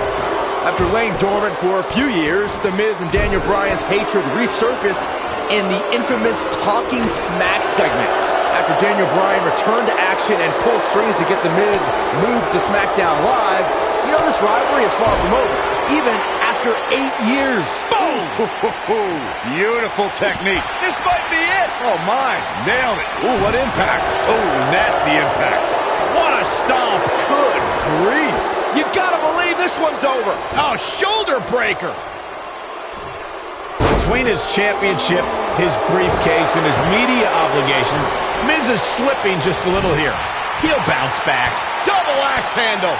After laying dormant for a few years, The Miz and Daniel Bryan's hatred resurfaced in the infamous Talking Smack segment. After Daniel Bryan returned to action and pulled strings to get The Miz moved to SmackDown Live, you know, this rivalry is far from over, even after 8 years. Boom! Beautiful technique. This might be it. Oh, my. Nailed it. Ooh, what impact. Oh, nasty impact. What a stomp. Good grief. You gotta believe this one's over. Oh, shoulder breaker. Between his championship, his briefcase, and his media obligations, Miz is slipping just a little here. He'll bounce back. Double axe handle.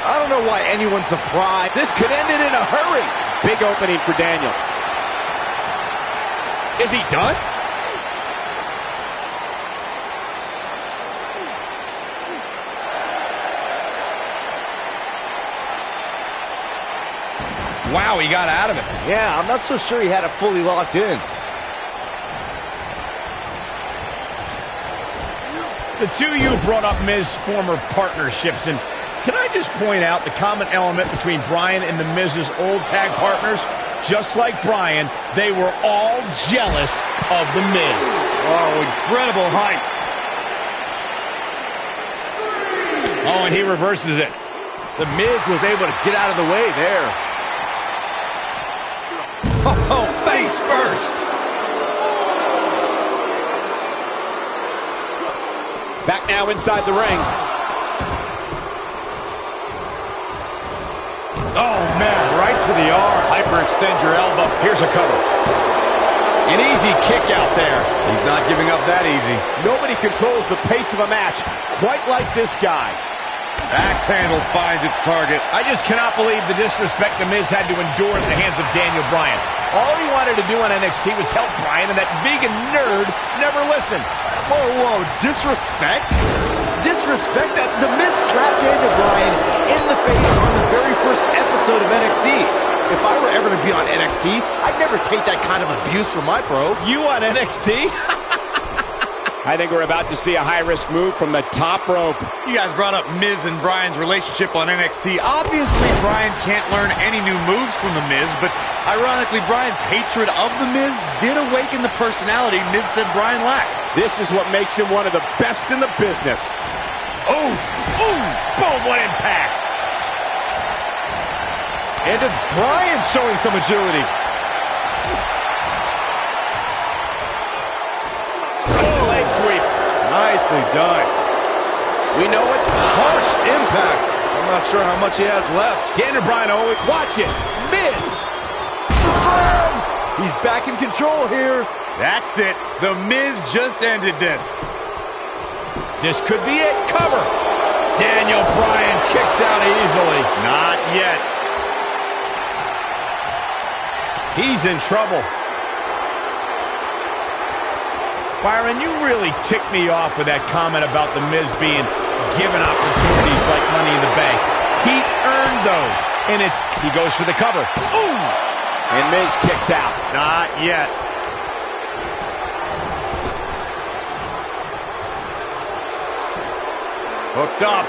I don't know why anyone's surprised. This could end it in a hurry. Big opening for Daniel. Is he done? Wow, he got out of it. Yeah, I'm not so sure he had it fully locked in. The two of you brought up Miz's former partnerships, and can I just point out the common element between Bryan and The Miz's old tag partners? Just like Bryan, they were all jealous of The Miz. Oh, incredible height. Oh, and he reverses it. The Miz was able to get out of the way there. Oh, face first. Back now inside the ring. Oh, man, right to the arm. Hyperextend your elbow. Here's a cover. An easy kick out there. He's not giving up that easy. Nobody controls the pace of a match quite like this guy. Axe handle finds its target. I just cannot believe the disrespect The Miz had to endure at the hands of Daniel Bryan. All he wanted to do on NXT was help Bryan, and that vegan nerd never listened. Whoa, disrespect? Disrespect? That The Miz slapped Daniel Bryan in the face on the very first episode of NXT. If I were ever to be on NXT, I'd never take that kind of abuse from my pro. You on NXT? I think we're about to see a high-risk move from the top rope. You guys brought up Miz and Bryan's relationship on NXT. Obviously, Bryan can't learn any new moves from The Miz, but ironically, Bryan's hatred of The Miz did awaken the personality Miz said Bryan lacked. This is what makes him one of the best in the business. Oh, ooh, boom, what impact. And it's Bryan showing some agility. Leg sweep. Nicely done. We know it's harsh impact. I'm not sure how much he has left. Daniel Bryan, always Watch it. Miz. The slam! He's back in control here. That's it. The Miz just ended this. This could be it. Cover. Daniel Bryan kicks out easily. Not yet. He's in trouble. Byron, you really ticked me off with that comment about The Miz being given opportunities like Money in the Bank. He earned those. And he goes for the cover. Ooh! And Miz kicks out. Not yet. Hooked up.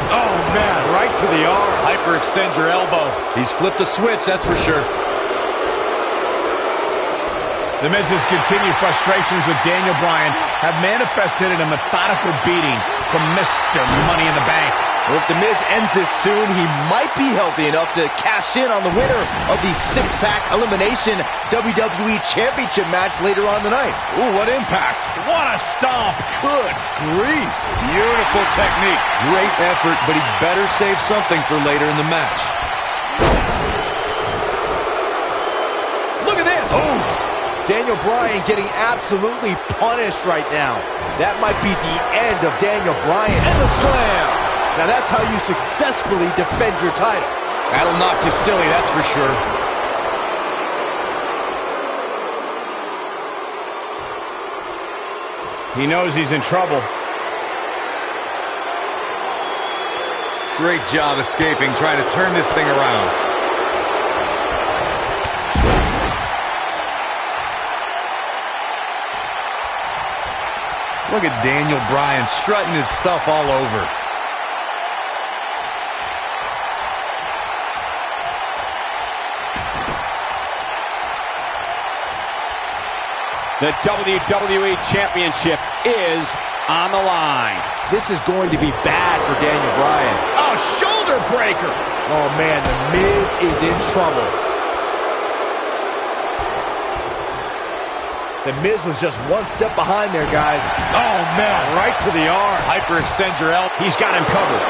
Oh, man, right to the arm. Hyperextend your elbow. He's flipped a switch, that's for sure. The Miz's continued frustrations with Daniel Bryan have manifested in a methodical beating from Mr. Money in the Bank. Well, if The Miz ends this soon, he might be healthy enough to cash in on the winner of the six-pack elimination WWE Championship match later on tonight. Ooh, what impact. What a stomp. Good grief. Beautiful technique. Great effort, but he better save something for later in the match. Look at this. Oh, Daniel Bryan getting absolutely punished right now. That might be the end of Daniel Bryan. And the slam. Now that's how you successfully defend your title. That'll knock you silly, that's for sure. He knows he's in trouble. Great job escaping, trying to turn this thing around. Look at Daniel Bryan strutting his stuff all over. The WWE Championship is on the line. This is going to be bad for Daniel Bryan. Oh, shoulder breaker. Oh, man, The Miz is in trouble. The Miz was just one step behind there, guys. Oh, man. Right to the arm. Hyperextend your elbow. He's got him covered.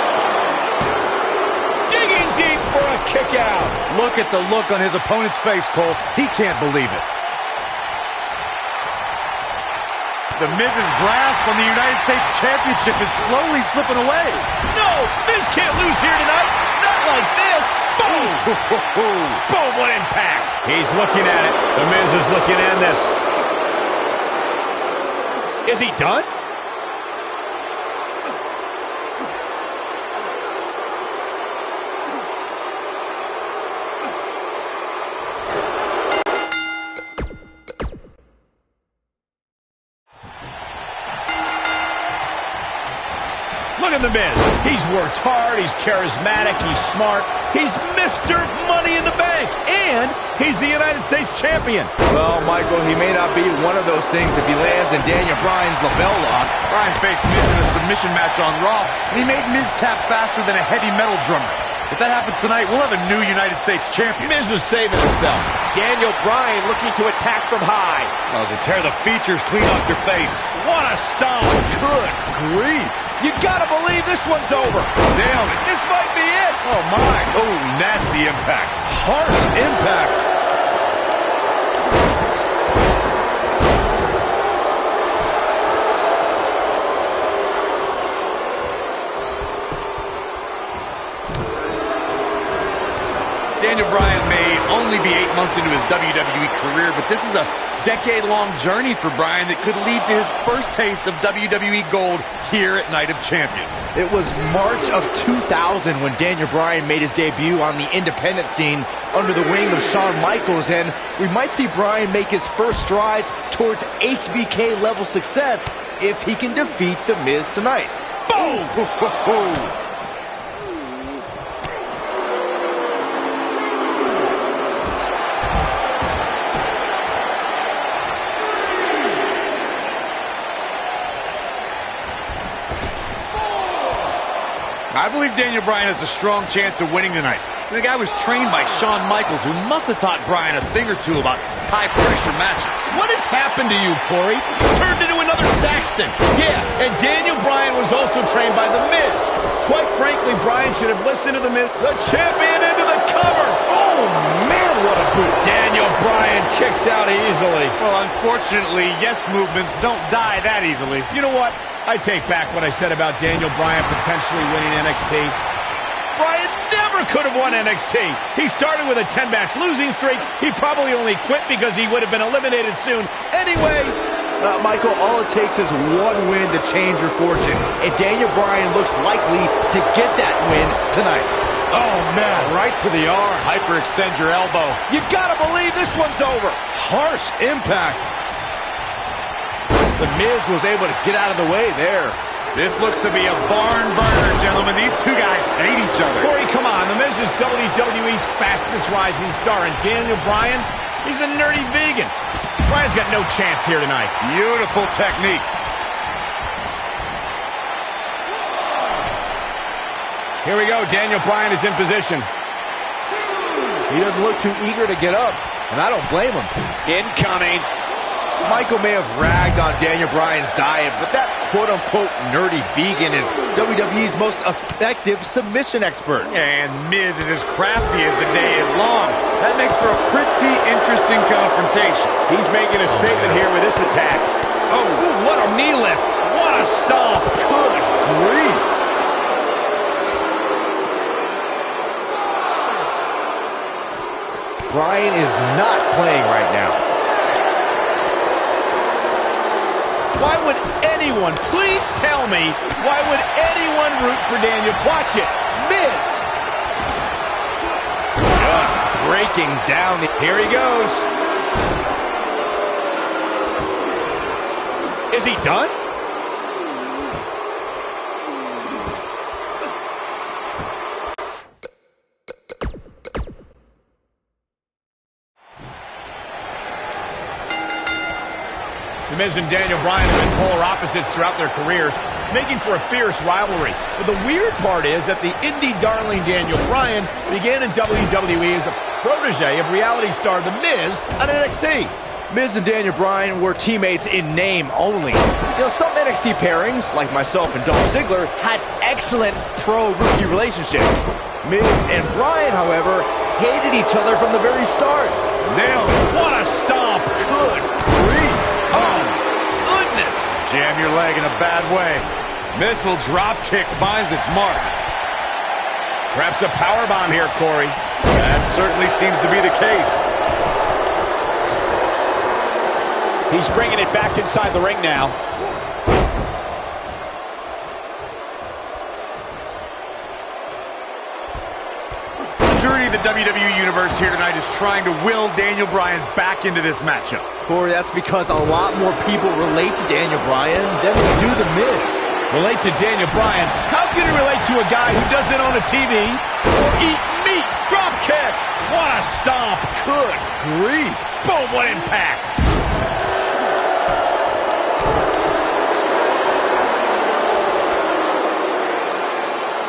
Digging deep for a kick out. Look at the look on his opponent's face, Cole. He can't believe it. The Miz's grasp on the United States Championship is slowly slipping away. No, Miz can't lose here tonight. Not like this. Boom. Boom, what impact. He's looking at it. The Miz is looking at this. Is he done? Look at The Miz. He's worked hard, he's charismatic, he's smart. He's Mr. Money in the Bank, and he's the United States Champion. Well, Michael, he may not be one of those things if he lands in Daniel Bryan's lapel lock. Bryan faced Miz in a submission match on Raw, and he made Miz tap faster than a heavy metal drummer. If that happens tonight, we'll have a new United States champion. Miz was saving himself. Daniel Bryan looking to attack from high. Oh, to tear the features clean off your face. What a stomp. Good grief. You gotta believe this one's over. Nailed it. This might be it. Oh, my. Oh, nasty impact. Harsh impact. Daniel Bryan may only be 8 months into his WWE career, but this is a decade-long journey for Bryan that could lead to his first taste of WWE gold here at Night of Champions. It was March of 2000 when Daniel Bryan made his debut on the independent scene under the wing of Shawn Michaels, and we might see Bryan make his first strides towards HBK-level success if he can defeat The Miz tonight. Boom! I believe Daniel Bryan has a strong chance of winning tonight. The guy was trained by Shawn Michaels, who must have taught Bryan a thing or two about high-pressure matches. What has happened to you, Corey? You turned into another Saxton. Yeah, and Daniel Bryan was also trained by The Miz. Quite frankly, Bryan should have listened to The Miz. The champion into the cover. Oh, man, what a boot. Daniel Bryan kicks out easily. Well, unfortunately, yes movements don't die that easily. You know what? I take back what I said about Daniel Bryan potentially winning NXT. Bryan never could have won NXT. He started with a 10-match losing streak. He probably only quit because he would have been eliminated soon. Anyway, Michael, all it takes is one win to change your fortune, and Daniel Bryan looks likely to get that win tonight. Oh, man, right to the arm. Hyperextend your elbow. You gotta believe this one's over. harsh impact. The Miz was able to get out of the way there. This looks to be a barn burner, gentlemen. These two guys hate each other. Corey, come on. The Miz is WWE's fastest rising star, and Daniel Bryan, he's a nerdy vegan. Bryan's got no chance here tonight. Beautiful technique. Here we go. Daniel Bryan is in position. He doesn't look too eager to get up, and I don't blame him. Incoming. Michael may have ragged on Daniel Bryan's diet, but that quote-unquote nerdy vegan is WWE's most effective submission expert. And Miz is as crafty as the day is long. That makes for a pretty interesting confrontation. He's making a statement here with this attack. Oh, what a knee lift. What a stomp. Good grief. Bryan is not playing right now. Why would anyone, please tell me, why would anyone root for Daniel? Watch it. Miz. Just breaking down. Here he goes. Is he done? The Miz and Daniel Bryan have been polar opposites throughout their careers, making for a fierce rivalry. But the weird part is that the indie darling Daniel Bryan began in WWE as a protege of reality star The Miz on NXT. Miz and Daniel Bryan were teammates in name only. You know, some NXT pairings, like myself and Dolph Ziggler, had excellent pro-rookie relationships. Miz and Bryan, however, hated each other from the very start. Nailed it. What a stomp. Good grief. Oh, goodness. Jam your leg in a bad way. Missile drop kick finds its mark. Perhaps a powerbomb here, Corey. That certainly seems to be the case. He's bringing it back inside the ring now. The majority of the WWE Universe here tonight is trying to will Daniel Bryan back into this matchup. Corey, that's because a lot more people relate to Daniel Bryan than they do The Miz. Relate to Daniel Bryan? How can you relate to a guy who doesn't own a TV or eat meat? Drop kick. What a stomp. Good grief. Boom, what impact.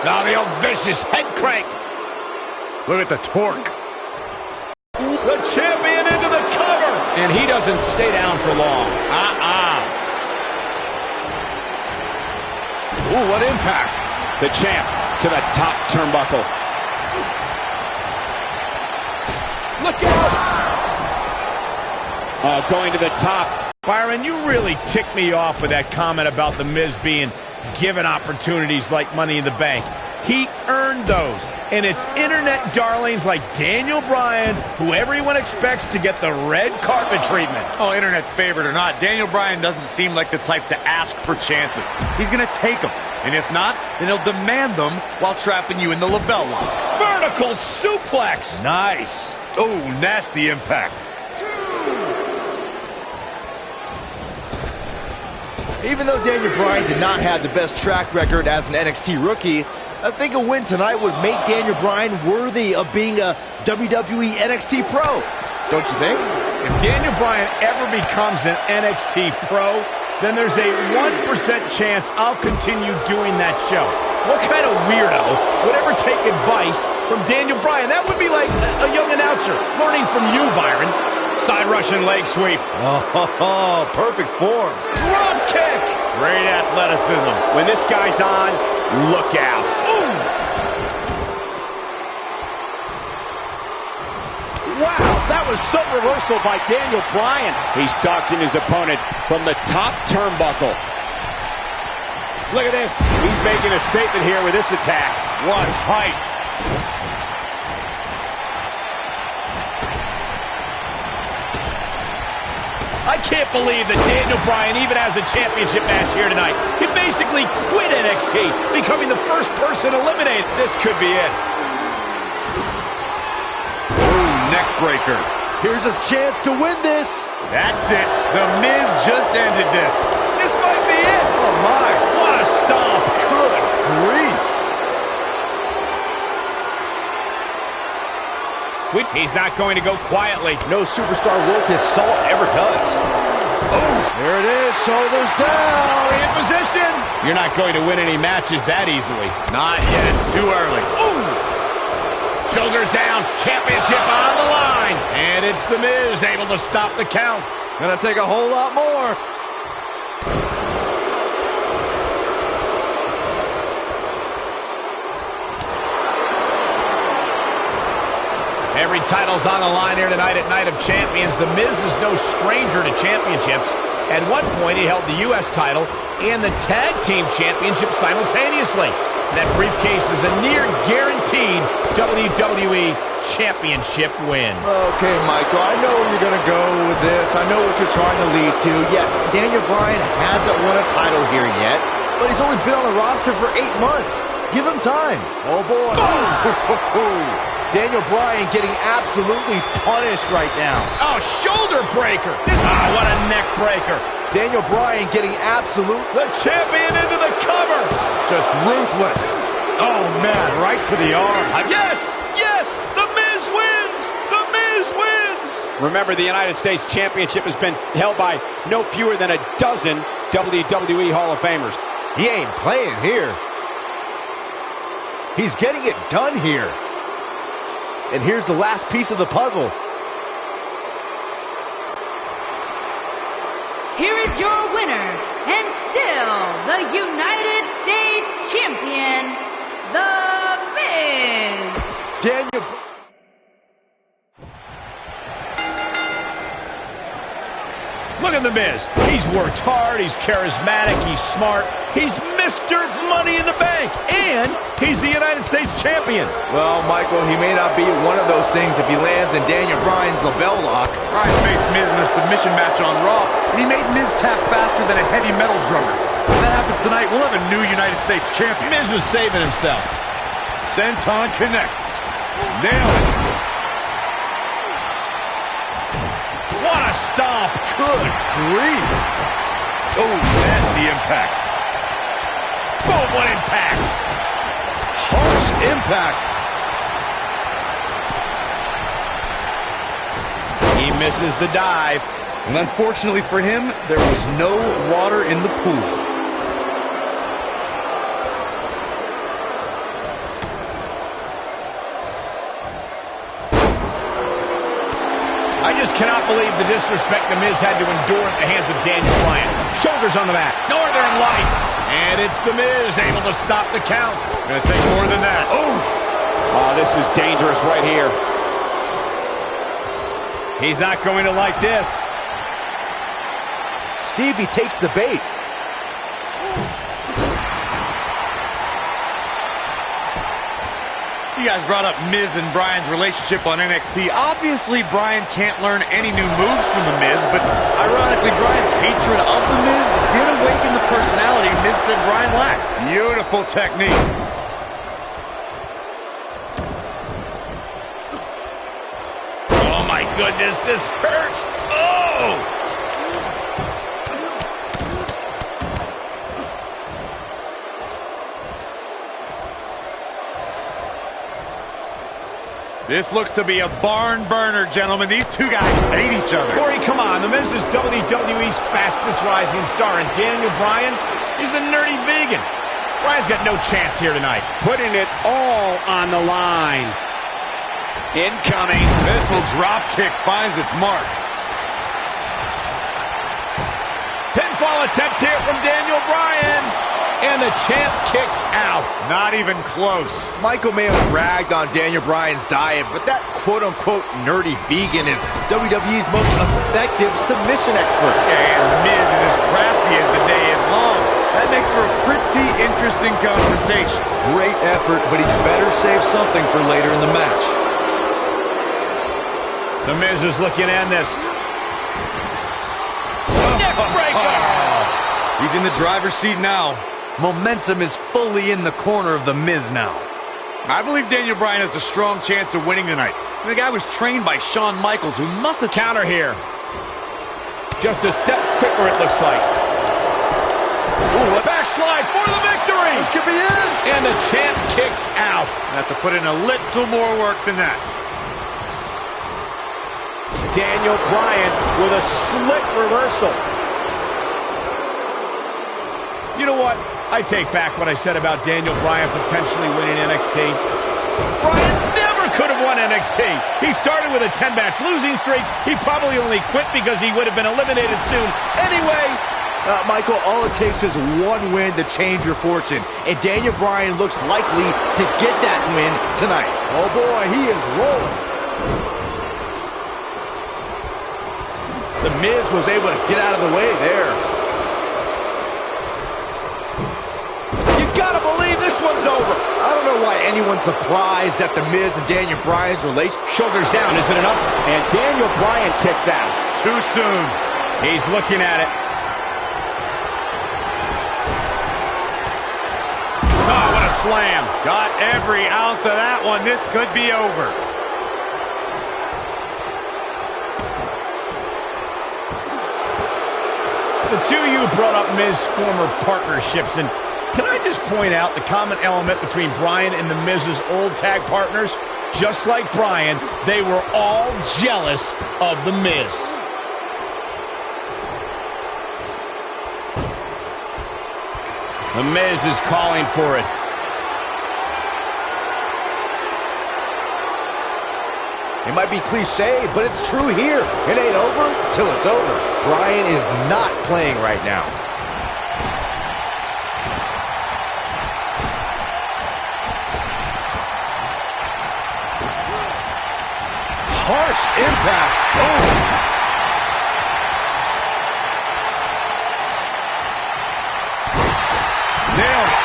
Now the old vicious head crank. Look at the torque. The champion into the cover. And he doesn't stay down for long. Ooh, what impact. The champ to the top turnbuckle. Look out! Going to the top. Byron, you really ticked me off with that comment about The Miz being given opportunities like Money in the Bank. He earned those. And it's internet darlings like Daniel Bryan who everyone expects to get the red carpet treatment. Oh, internet favorite or not, Daniel Bryan doesn't seem like the type to ask for chances. He's going to take them. And if not, then he'll demand them while trapping you in the label lock. Vertical suplex. Nice. Oh, nasty impact. Even though Daniel Bryan did not have the best track record as an NXT rookie, I think a win tonight would make Daniel Bryan worthy of being a WWE NXT Pro. Don't you think? If Daniel Bryan ever becomes an NXT Pro, then there's a 1% chance I'll continue doing that show. What kind of weirdo would ever take advice from Daniel Bryan? That would be like a young announcer learning from you, Byron. Side Russian leg sweep. Oh, perfect form. Drop kick. Great athleticism. When this guy's on, look out. Ooh. Wow, that was some reversal by Daniel Bryan. He's stalking his opponent from the top turnbuckle. Look at this. He's making a statement here with this attack. What height. I can't believe that Daniel Bryan even has a championship match here tonight. He basically quit NXT, becoming the first person eliminated. This could be it. Ooh, neck breaker. Here's his chance to win this. That's it. The Miz just ended this. This might be it. Oh, my. What a stomp. Good grief. He's not going to go quietly. No superstar worth his salt ever does. There it is, shoulders down. In position. You're not going to win any matches that easily. Not yet. Too early. Ooh. Shoulders down. Championship on the line. And it's The Miz able to stop the count. Gonna take a whole lot more. Every title's on the line here tonight at Night of Champions. The Miz is no stranger to championships. At one point, he held the U.S. title and the Tag Team Championship simultaneously. That briefcase is a near-guaranteed WWE Championship win. Okay, Michael, I know where you're going to go with this. I know what you're trying to lead to. Yes, Daniel Bryan hasn't won a title here yet, but he's only been on the roster for 8 months. Give him time. Oh, boy. Daniel Bryan getting absolutely punished right now. Oh, shoulder breaker. What a neck breaker. Daniel Bryan getting the champion into the cover. Just ruthless. Oh, man, right to the arm. Yes, yes, The Miz wins. The Miz wins. Remember, the United States Championship has been held by no fewer than a dozen WWE Hall of Famers. He ain't playing here. He's getting it done here. And here's the last piece of the puzzle. Here is your winner, and still the United States Champion, The Miz. Daniel. Look at The Miz. He's worked hard, he's charismatic, he's smart, he's Mr. Money in the Bank, and he's the United States Champion. Well, Michael, he may not be one of those things if he lands in Daniel Bryan's label lock. Bryan faced Miz in a submission match on Raw, and he made Miz tap faster than a heavy metal drummer. If that happens tonight, we'll have a new United States Champion. Miz was saving himself. Senton connects. Nailed it. What a stomp. Good grief. Oh, nasty impact. Boom, what impact. Harsh impact. He misses the dive. And unfortunately for him, there was no water in the pool. I just cannot believe the disrespect The Miz had to endure at the hands of Daniel Bryan. Shoulders on the mat. Northern Lights. And it's The Miz able to stop the count. Gonna take more than that. Oof. Oh, this is dangerous right here. He's not going to like this. See if he takes the bait. You guys brought up Miz and Bryan's relationship on NXT. Obviously, Bryan can't learn any new moves from The Miz, but ironically, Bryan's hatred of The Miz did awaken the personality Miz said Bryan lacked. Beautiful technique. Oh, my goodness, this hurts. Oh! This looks to be a barn burner, gentlemen. These two guys hate each other. Corey, come on. The Miz is WWE's fastest rising star, and Daniel Bryan is a nerdy vegan. Bryan's got no chance here tonight. Putting it all on the line. Incoming. Missile drop kick finds its mark. Pinfall attempt here from Daniel Bryan. And the champ kicks out. Not even close. Michael may have ragged on Daniel Bryan's diet, but that quote-unquote nerdy vegan is WWE's most effective submission expert. And Miz is as crafty as the day is long. That makes for a pretty interesting confrontation. Great effort, but he better save something for later in the match. The Miz is looking to end this. Neck breaker! He's in the driver's seat now. Momentum is fully in the corner of The Miz now. I believe Daniel Bryan has a strong chance of winning tonight. The guy was trained by Shawn Michaels, who must have counter here. Just a step quicker, it looks like. Ooh, a backslide for the victory! This could be it! And the champ kicks out. Have to put in a little more work than that. Daniel Bryan with a slick reversal. You know what? I take back what I said about Daniel Bryan potentially winning NXT. Bryan never could have won NXT. He started with a 10-match losing streak. He probably only quit because he would have been eliminated soon anyway. Michael, all it takes is one win to change your fortune, and Daniel Bryan looks likely to get that win tonight. Oh boy, he is rolling. The Miz was able to get out of the way there. You gotta believe this one's over. I don't know why anyone's surprised at the Miz and Daniel Bryan's relation. Shoulders down, isn't it enough? And Daniel Bryan kicks out. Too soon. He's looking at it. Oh, what a slam. Got every ounce of that one. This could be over. The two of you brought up Miz's former partnerships, and can I just point out the common element between Bryan and the Miz's old tag partners? Just like Bryan, they were all jealous of the Miz. The Miz is calling for it. It might be cliche, but it's true here. It ain't over till it's over. Bryan is not playing right now. Harsh impact. Oh. Nailed it.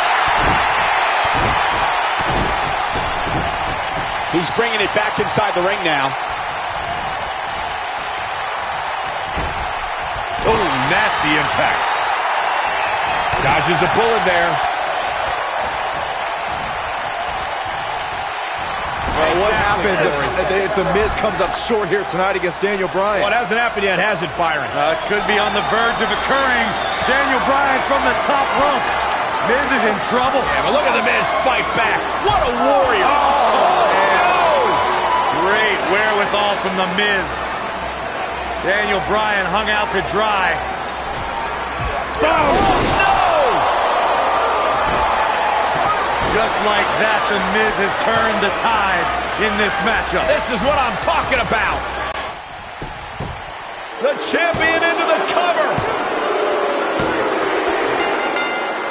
He's bringing it back inside the ring now. Oh, nasty impact. Dodges a bullet there. Well, what happens if the Miz comes up short here tonight against Daniel Bryan? Well, it hasn't happened yet, has it, Byron? It could be on the verge of occurring. Daniel Bryan from the top rope. Miz is in trouble. Yeah, but look at the Miz fight back. What a warrior. Oh, man. Great wherewithal from the Miz. Daniel Bryan hung out to dry. Oh, no! Just like that, the Miz has turned the tides in this matchup. This is what I'm talking about. The champion into the cover.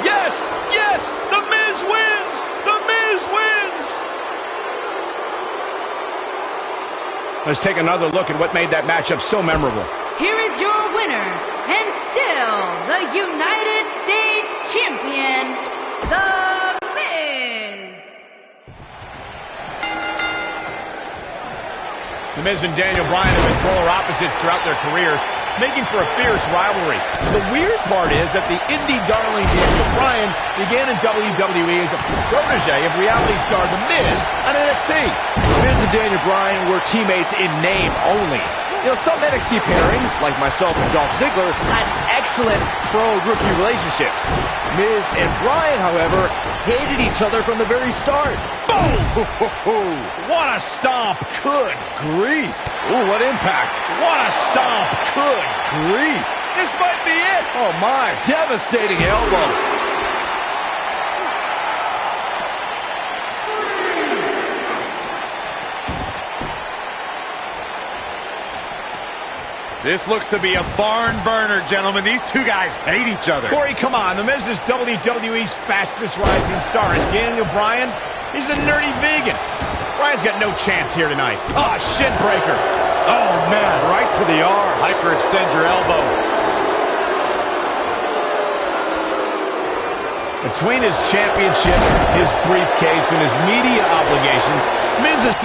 Yes, yes, the Miz wins. The Miz wins. Let's take another look at what made that matchup so memorable. Here is your winner, and still the United States Champion, The Miz. The Miz and Daniel Bryan have been polar opposites throughout their careers, making for a fierce rivalry. The weird part is that the indie darling Daniel Bryan began in WWE as a protege of reality star The Miz on NXT. Miz and Daniel Bryan were teammates in name only. You know, some NXT pairings, like myself and Dolph Ziggler, had excellent pro-rookie relationships. Miz and Bryan, however, hated each other from the very start. Boom! What a stomp! Good grief. Ooh, what impact. What a stomp! Good grief. This might be it! Oh, my. Devastating elbow. This looks to be a barn burner, gentlemen. These two guys hate each other. Corey, come on. The Miz is WWE's fastest rising star, and Daniel Bryan, he's a nerdy vegan. Bryan's got no chance here tonight. Ah, shin breaker. Oh, man, right to the arm. Hyperextend your elbow. Between his championship, his briefcase, and his media obligations,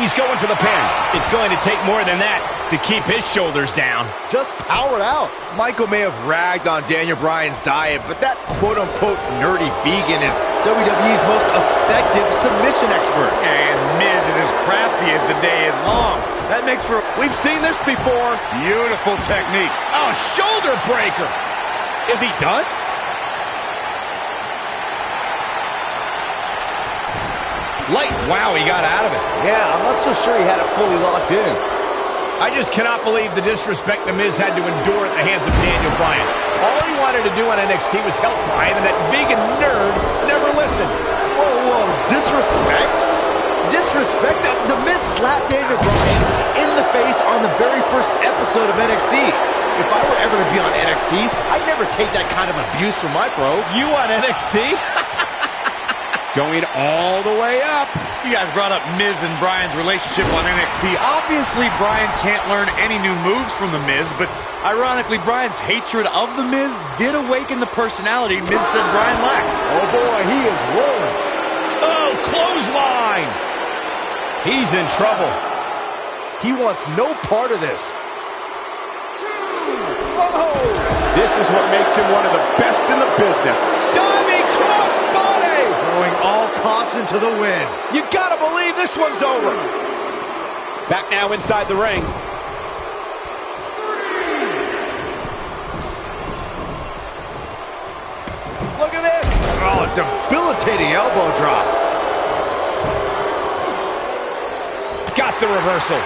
he's going for the pin. It's going to take more than that to keep his shoulders down. Just power it out. Michael may have ragged on Daniel Bryan's diet, but that quote-unquote nerdy vegan is WWE's most effective submission expert. And Miz is as crafty as the day is long. That makes for... We've seen this before. Beautiful technique. Oh, shoulder breaker. Is he done? Light. Wow, he got out of it. Yeah, I'm not so sure he had it fully locked in. I just cannot believe the disrespect The Miz had to endure at the hands of Daniel Bryan. All he wanted to do on NXT was help Bryan, and that vegan nerd never listened. Whoa, disrespect? Disrespect? The Miz slapped Daniel Bryan in the face on the very first episode of NXT. If I were ever to be on NXT, I'd never take that kind of abuse from my bro. You on NXT? Going all the way up. You guys brought up Miz and Bryan's relationship on NXT. Obviously, Bryan can't learn any new moves from The Miz, but ironically, Bryan's hatred of The Miz did awaken the personality Miz said Bryan lacked. Oh boy, he is rolling. Oh, clothesline! He's in trouble. He wants no part of this. Whoa! This is what makes him one of the best in the business. Diving crossbody! Going all caution to the wind. You gotta believe this one's over. Back now inside the ring. Look at this. Oh, debilitating elbow drop. Got the reversal.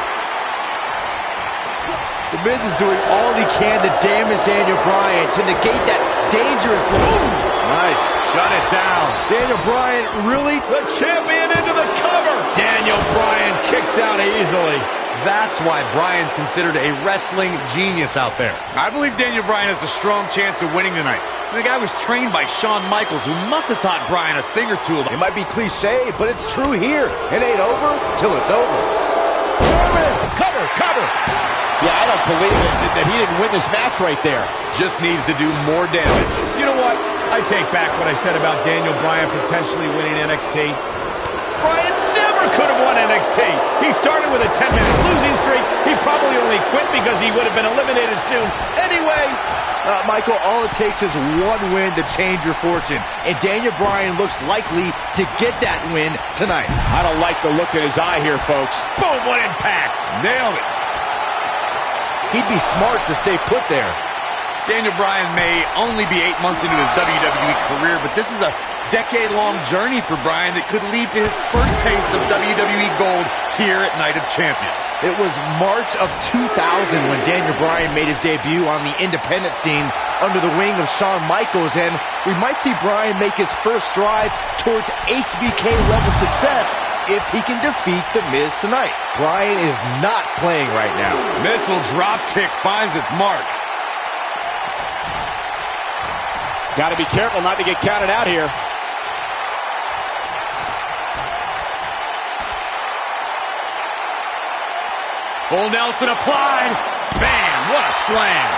The Miz is doing all he can to damage Daniel Bryan to negate that dangerous move. Nice. Shut it down. Daniel Bryan really... The champion into the cover. Daniel Bryan kicks out easily. That's why Bryan's considered a wrestling genius out there. I believe Daniel Bryan has a strong chance of winning tonight. The guy was trained by Shawn Michaels, who must have taught Bryan a thing or two. It might be cliche, but it's true here. It ain't over till it's over. Cover. Yeah, I don't believe it, that he didn't win this match right there. Just needs to do more damage. You know what? I take back what I said about Daniel Bryan potentially winning NXT. Bryan never could have won NXT. He started with a 10-minute losing streak. He probably only quit because he would have been eliminated soon. Anyway, Michael, all it takes is one win to change your fortune. And Daniel Bryan looks likely to get that win tonight. I don't like the look in his eye here, folks. boom, what impact. Nailed it. He'd be smart to stay put there. Daniel Bryan may only be 8 months into his WWE career, but this is a decade-long journey for Bryan that could lead to his first taste of WWE gold here at Night of Champions. It was March of 2000 when Daniel Bryan made his debut on the independent scene under the wing of Shawn Michaels, and we might see Bryan make his first strides towards HBK-level success if he can defeat The Miz tonight. Bryan is not playing right now. Missile drop kick finds its mark. Got to be careful not to get counted out here. Full Nelson applied. Bam! What a slam.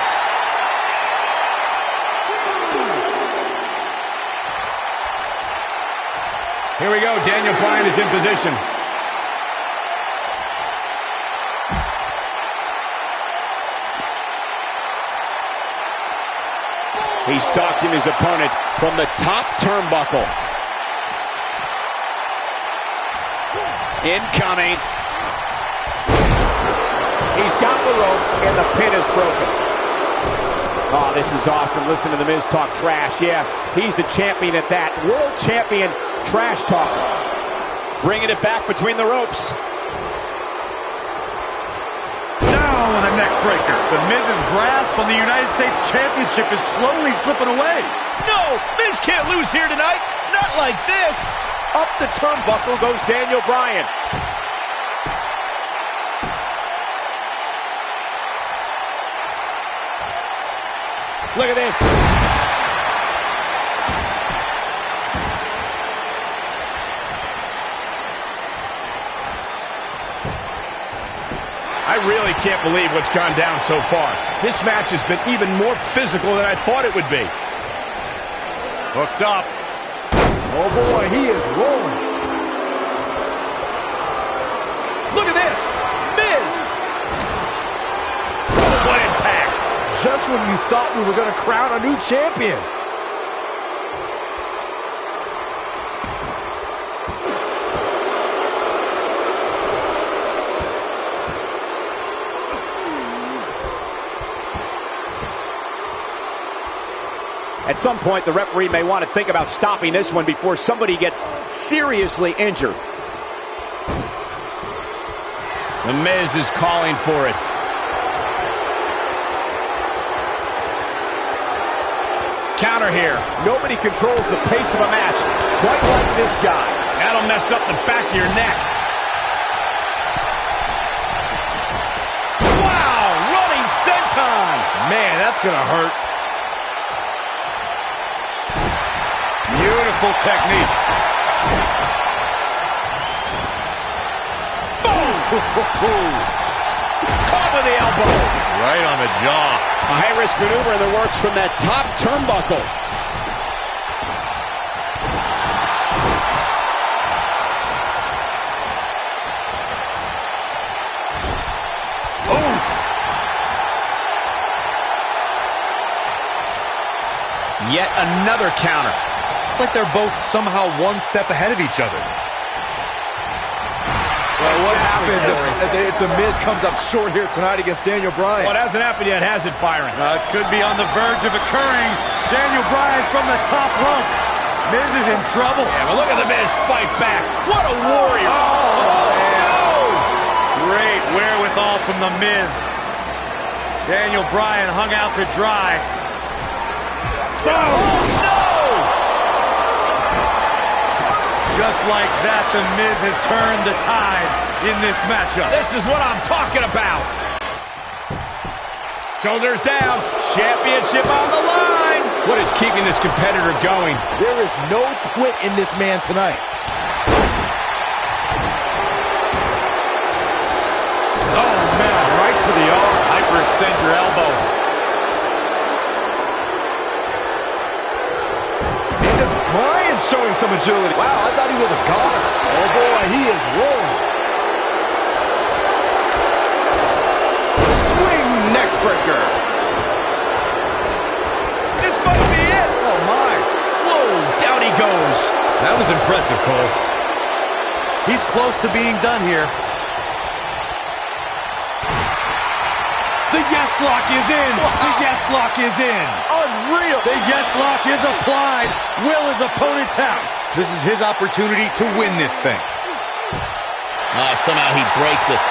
Here we go. Daniel Bryan is in position. He's stalking his opponent from the top turnbuckle. Incoming. He's got the ropes, and the pin is broken. Oh, this is awesome. Listen to The Miz talk trash. Yeah, he's a champion at that. World champion trash talker. Bringing it back between the ropes. Now with a neck breaker. The Miz's grasp on the United States Championship is slowly slipping away. No, Miz can't lose here tonight. Not like this. Up the turnbuckle goes Daniel Bryan. Look at this. I really can't believe what's gone down so far. This match has been even more physical than I thought it would be. Hooked up. Oh boy, he is rolling. Look at this. Miz. Oh, what impact. Just when you thought we were going to crown a new champion. At some point, the referee may want to think about stopping this one before somebody gets seriously injured. The Miz is calling for it. counter here. Nobody controls the pace of a match quite like this guy. That'll mess up the back of your neck. Wow, running senton. Man, that's gonna hurt. Beautiful technique. Boom! Caught with the elbow. Right on the jaw. A high-risk maneuver in the works from that top turnbuckle. Oof. Yet another counter. It's like they're both somehow one step ahead of each other. Well, what happens if The Miz comes up short here tonight against Daniel Bryan? Well, it hasn't happened yet, has it, Byron? It could be on the verge of occurring. Daniel Bryan from the top rope. Miz is in trouble. Yeah, but look at The Miz fight back. What a warrior. Great wherewithal from The Miz. Daniel Bryan hung out to dry. Oh, no! Just like that, The Miz has turned the tides in this matchup. This is what I'm talking about. Shoulders down. Championship on the line. What is keeping this competitor going? There is no quit in this man tonight. Oh, man, right to the arm. Hyperextend your elbow. And it's Bryan showing some agility. Wow, I thought he was a goner. Oh, boy, he is rolling. Swing neckbreaker. This might be it. Oh, my. Whoa, down he goes. That was impressive, Cole. He's close to being done here. The yes lock is in. The yes lock is in. Unreal. The yes lock is applied. Will his opponent tap. This is his opportunity to win this thing. Somehow he breaks it.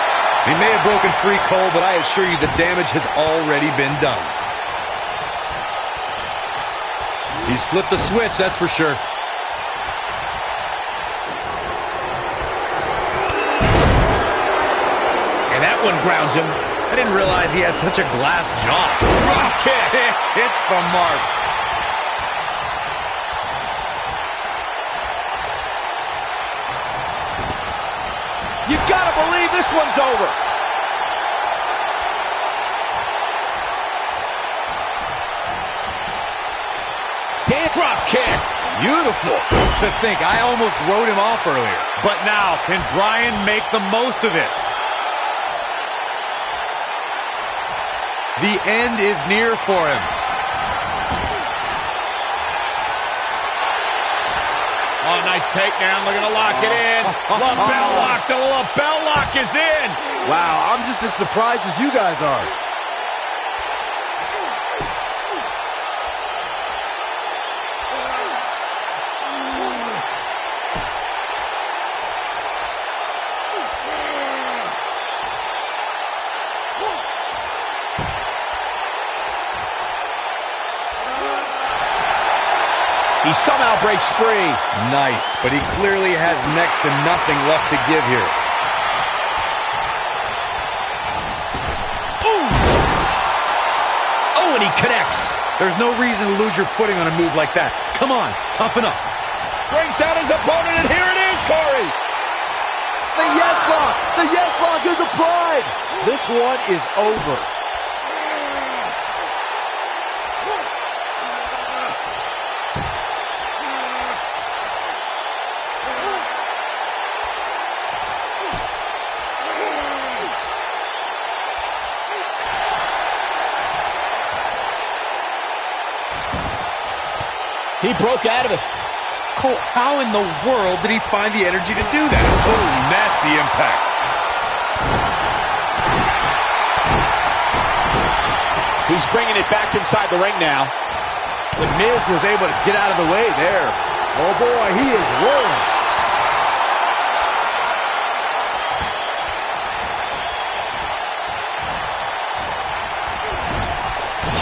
He may have broken free, Cole, but I assure you the damage has already been done. He's flipped the switch, that's for sure. And that one grounds him. I didn't realize he had such a glass jaw. Drop kick. Hits the mark. You gotta believe this one's over. Drop kick. Beautiful. To think, I almost wrote him off earlier. But now, can Bryan make the most of this? The end is near for him. Oh, nice takedown. Looking to lock it in. Lapel lock. The lapel lock is in. Wow, I'm just as surprised as you guys are. He somehow breaks free. Nice, but he clearly has next to nothing left to give here. Ooh. Oh, and he connects. There's no reason to lose your footing on a move like that. Come on, toughen up. Brings down his opponent, and here it is, Corey. The yes lock. The yes lock is applied. This one is over. He broke out of it. Cole, how in the world did he find the energy to do that? Oh, nasty impact. He's bringing it back inside the ring now. The Miz was able to get out of the way there. Oh boy, he is rolling.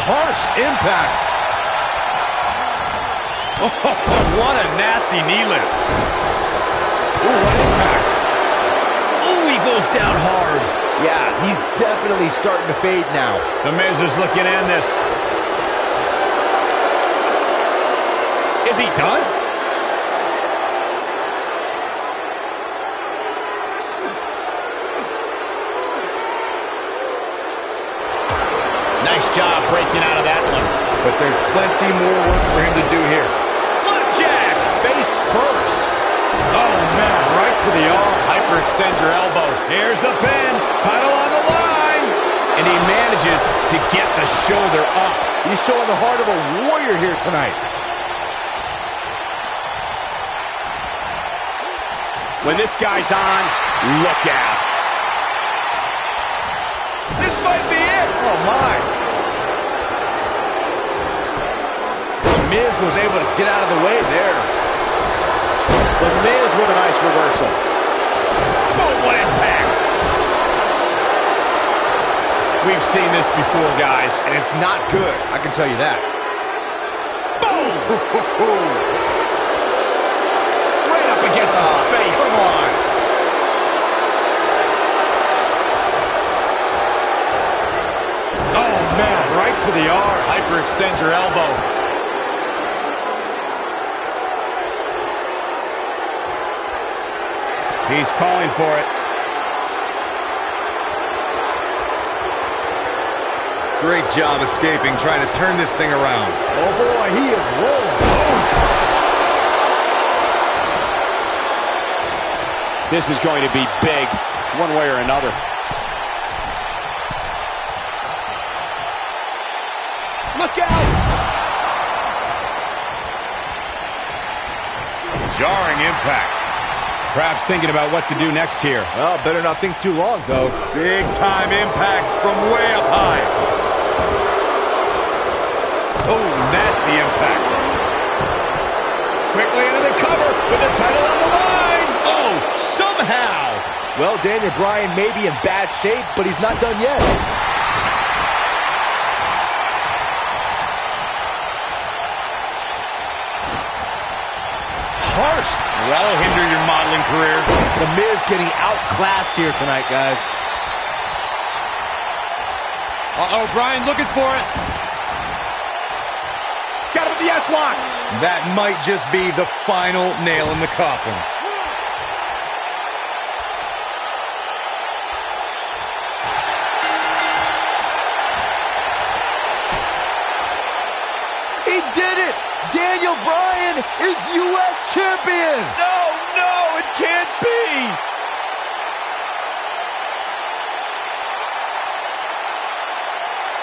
Harsh impact. What a nasty knee lift. Ooh, what impact. Ooh, he goes down hard. Yeah, he's definitely starting to fade now. The Miz is looking to end this. Is he done? Nice job breaking out of that one. But there's plenty more work for him to do here. Flipjack! Face first. Oh, man, right to the arm. Hyperextend your elbow. Here's the pin. Title on the line. And he manages to get the shoulder up. He's showing the heart of a warrior here tonight. When this guy's on, look out. This might be it. Oh, my. The Miz was able to get out of the way there. The Miz with a nice reversal. So what impact? We've seen this before, guys. And it's not good, I can tell you that. Boom! Right up against his face. Come on. Oh, man, right to the arm. Hyperextend your elbow. He's calling for it. Great job escaping, trying to turn this thing around. Oh, boy, he is rolling. This is going to be big, one way or another. Look out! Jarring impact. Perhaps thinking about what to do next here. Well, better not think too long, though. Big time impact from way up high. Oh, nasty impact. Quickly into the cover with the title on the line. Oh, somehow. Well, Daniel Bryan may be in bad shape, but he's not done yet. Harsh. That'll hinder your modeling career. The Miz getting outclassed here tonight, guys. Uh-oh, Bryan looking for it. Got him with the S-lock. That might just be the final nail in the coffin. He did it! Daniel Bryan is U.S. champion! No, it can't be.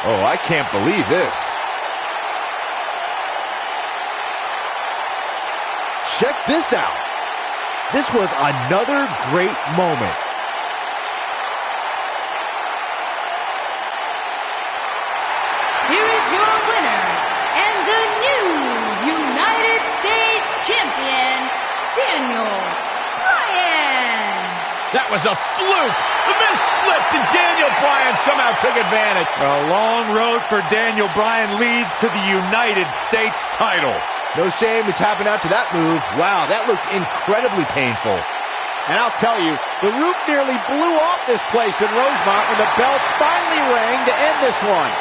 Oh, I can't believe this. Check this out. This was another great moment. Here is your winner and the new United States champion, Daniel Bryan. That was a fluke. The Miz slipped and Daniel Bryan somehow took advantage. A long road for Daniel Bryan leads to the United States title. No shame to tapping out to that move. Wow, that looked incredibly painful. And I'll tell you, the roof nearly blew off this place in Rosemont when the bell finally rang to end this one.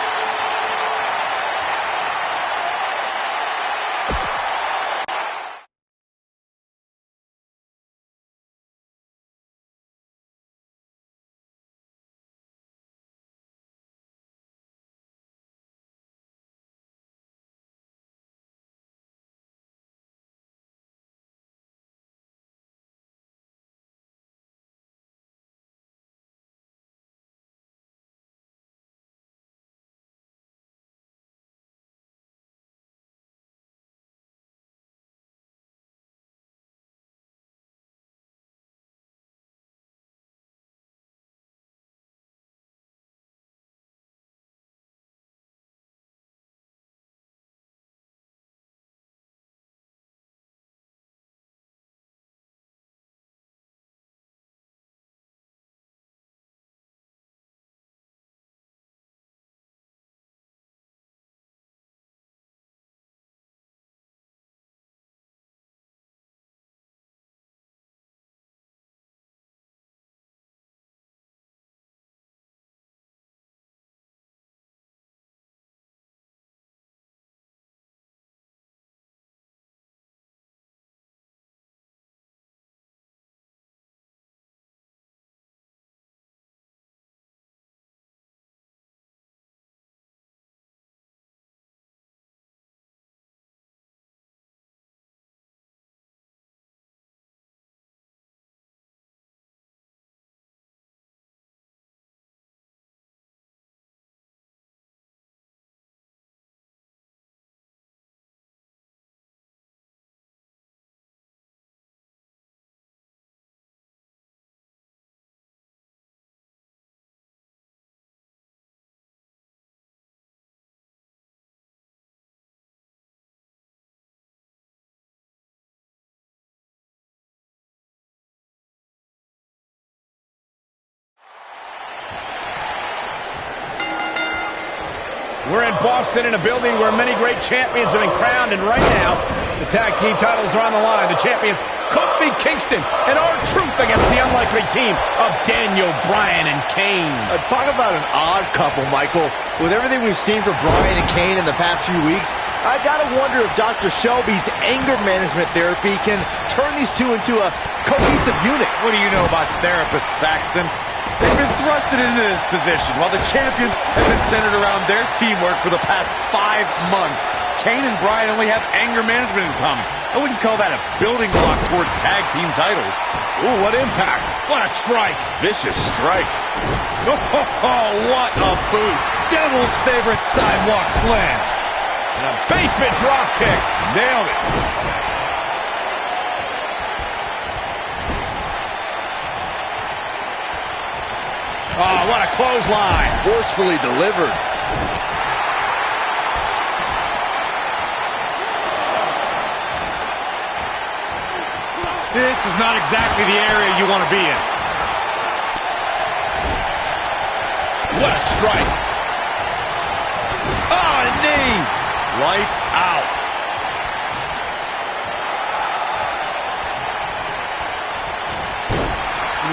We're in Boston in a building where many great champions have been crowned, and right now, the tag team titles are on the line. The champions, Kofi Kingston and R-Truth against the unlikely team of Daniel, Bryan, and Kane. Talk about an odd couple, Michael. With everything we've seen from Bryan and Kane in the past few weeks, I gotta wonder if Dr. Shelby's anger management therapy can turn these two into a cohesive unit. What do you know about therapists, Saxton? They've been thrusted into this position while the champions have been centered around their teamwork for the past 5 months. Kane and Bryan only have anger management in common. I wouldn't call that a building block towards tag team titles. Ooh, what impact. What a strike. Vicious strike. Oh, what a boot. Devil's favorite sidewalk slam. And a basement drop kick. Nailed it. Oh, what a clothesline. Forcefully delivered. This is not exactly the area you want to be in. What a strike. Oh, and a knee. Lights out.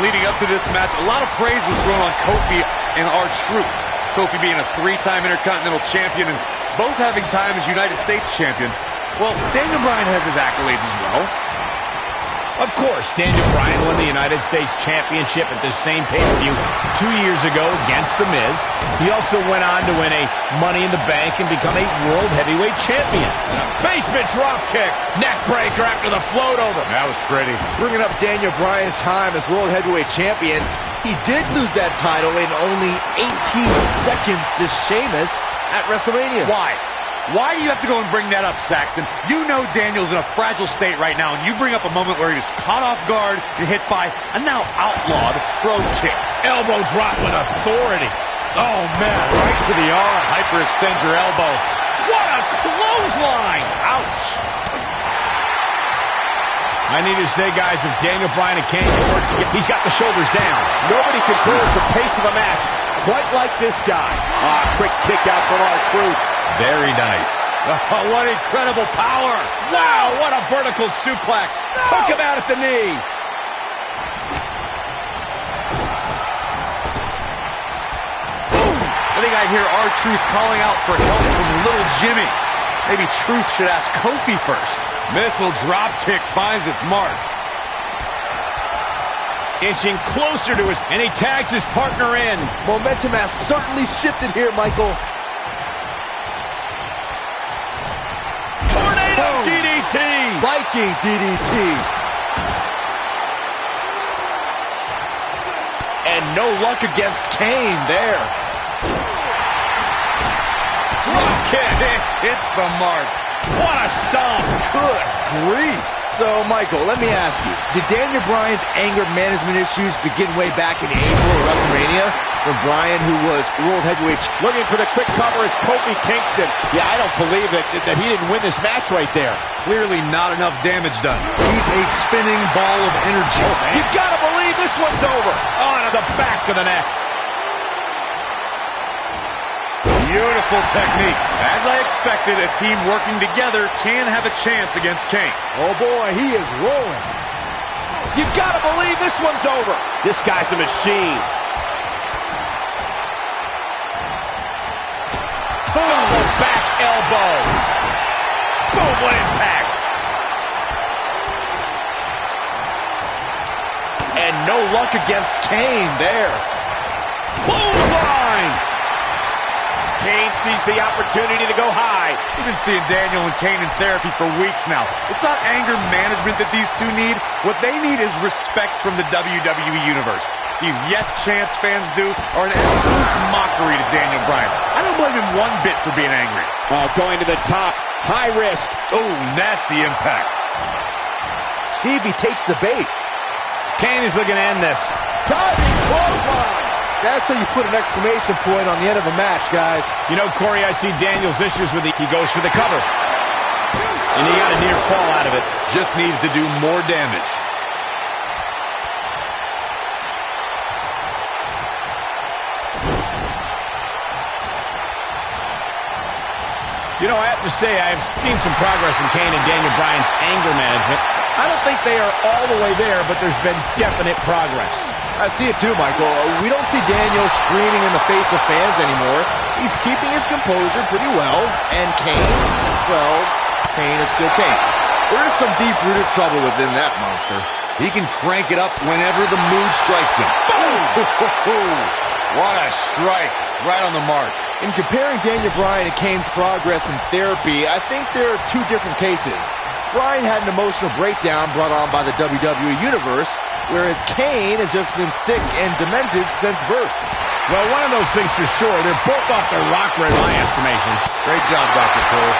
Leading up to this match, a lot of praise was thrown on Kofi and R-Truth. Kofi being a 3-time Intercontinental Champion and both having time as United States Champion. Well, Daniel Bryan has his accolades as well. Of course, Daniel Bryan won the United States Championship at this same pay-per-view 2 years ago against The Miz. He also went on to win a Money in the Bank and become a World Heavyweight Champion. And a basement drop kick. Neck breaker after the float over. That was pretty. Bringing up Daniel Bryan's time as World Heavyweight Champion, he did lose that title in only 18 seconds to Sheamus at WrestleMania. Why? Why do you have to go and bring that up, Saxton? You know Daniel's in a fragile state right now, and you bring up a moment where he was caught off guard and hit by a now outlawed Brogue Kick. Elbow drop with authority. Oh, man, right to the arm. Hyperextend your elbow. What a clothesline. Ouch. I need to say, guys, if Daniel Bryan and Kane can work together, he's got the shoulders down. Nobody controls the pace of a match quite like this guy. Quick kick out from R-Truth. Very nice. Oh, what incredible power. Wow, what a vertical suplex. No. Took him out at the knee. Boom. I think I hear R-Truth calling out for help from little Jimmy. Maybe Truth should ask Kofi first. Missile drop kick finds its mark. Inching closer to his, and he tags his partner in. Momentum has certainly shifted here, Michael. Tornado DDT. Viking DDT. And no luck against Kane there. Drop kick. Hits the mark. What a stomp. Good grief. So, Michael, let me ask you, did Daniel Bryan's anger management issues begin way back in April of WrestleMania when Bryan, who was World Heavyweight... Looking for the quick cover is Kofi Kingston. Yeah, I don't believe that he didn't win this match right there. Clearly not enough damage done. He's a spinning ball of energy. You gotta believe this one's over. On to the back of the neck. Beautiful technique. As I expected, a team working together can have a chance against Kane. Oh boy, he is rolling. You gotta believe this one's over. This guy's a machine. Boom, back elbow. Boom, what impact. And no luck against Kane there. Clothesline. Kane sees the opportunity to go high. We've been seeing Daniel and Kane in therapy for weeks now. It's not anger management that these two need. What they need is respect from the WWE Universe. These Yes Chance fans do are an absolute mockery to Daniel Bryan. I don't blame him one bit for being angry. Going to the top. High risk. Oh, nasty impact. See if he takes the bait. Kane is looking to end this. Diving clothesline. That's how you put an exclamation point on the end of a match, guys. You know, Corey, I see Daniel's issues with he goes for the cover. And he got a near fall out of it. Just needs to do more damage. You know, I have to say, I've seen some progress in Kane and Daniel Bryan's anger management. I don't think they are all the way there, but there's been definite progress. I see it too, Michael. We don't see Daniel screaming in the face of fans anymore. He's keeping his composure pretty well. And Kane, well, Kane is still Kane. There is some deep-rooted trouble within that monster. He can crank it up whenever the mood strikes him. Boom! What a strike. Right on the mark. In comparing Daniel Bryan to Kane's progress in therapy, I think there are two different cases. Bryan had an emotional breakdown brought on by the WWE Universe, whereas Kane has just been sick and demented since birth. Well, one of those things for sure. They're both off their rocker in my estimation. Great job, Dr. Cole.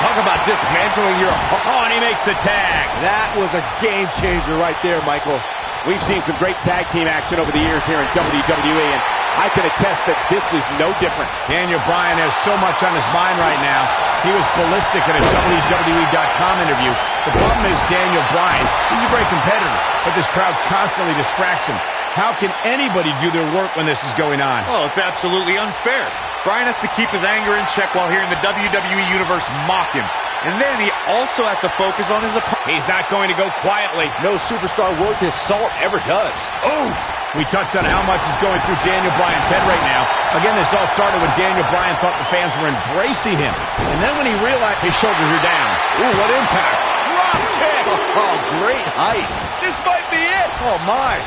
Talk about dismantling your opponent. Oh, and he makes the tag. That was a game changer right there, Michael. We've seen some great tag team action over the years here in WWE, and I can attest that this is no different. Daniel Bryan has so much on his mind right now. He was ballistic in a WWE.com interview. The problem is Daniel Bryan, he's a great competitor, but this crowd constantly distracts him. How can anybody do their work when this is going on? Well, it's absolutely unfair. Bryan has to keep his anger in check while hearing the WWE Universe mock him. And then he also has to focus on his opponent. He's not going to go quietly. No superstar worth his salt ever does. Oof! We touched on how much is going through Daniel Bryan's head right now. Again, this all started when Daniel Bryan thought the fans were embracing him. And then when he realized his shoulders are down. Ooh, what impact. Drop kick! Oh, great height. This might be it. Oh, my.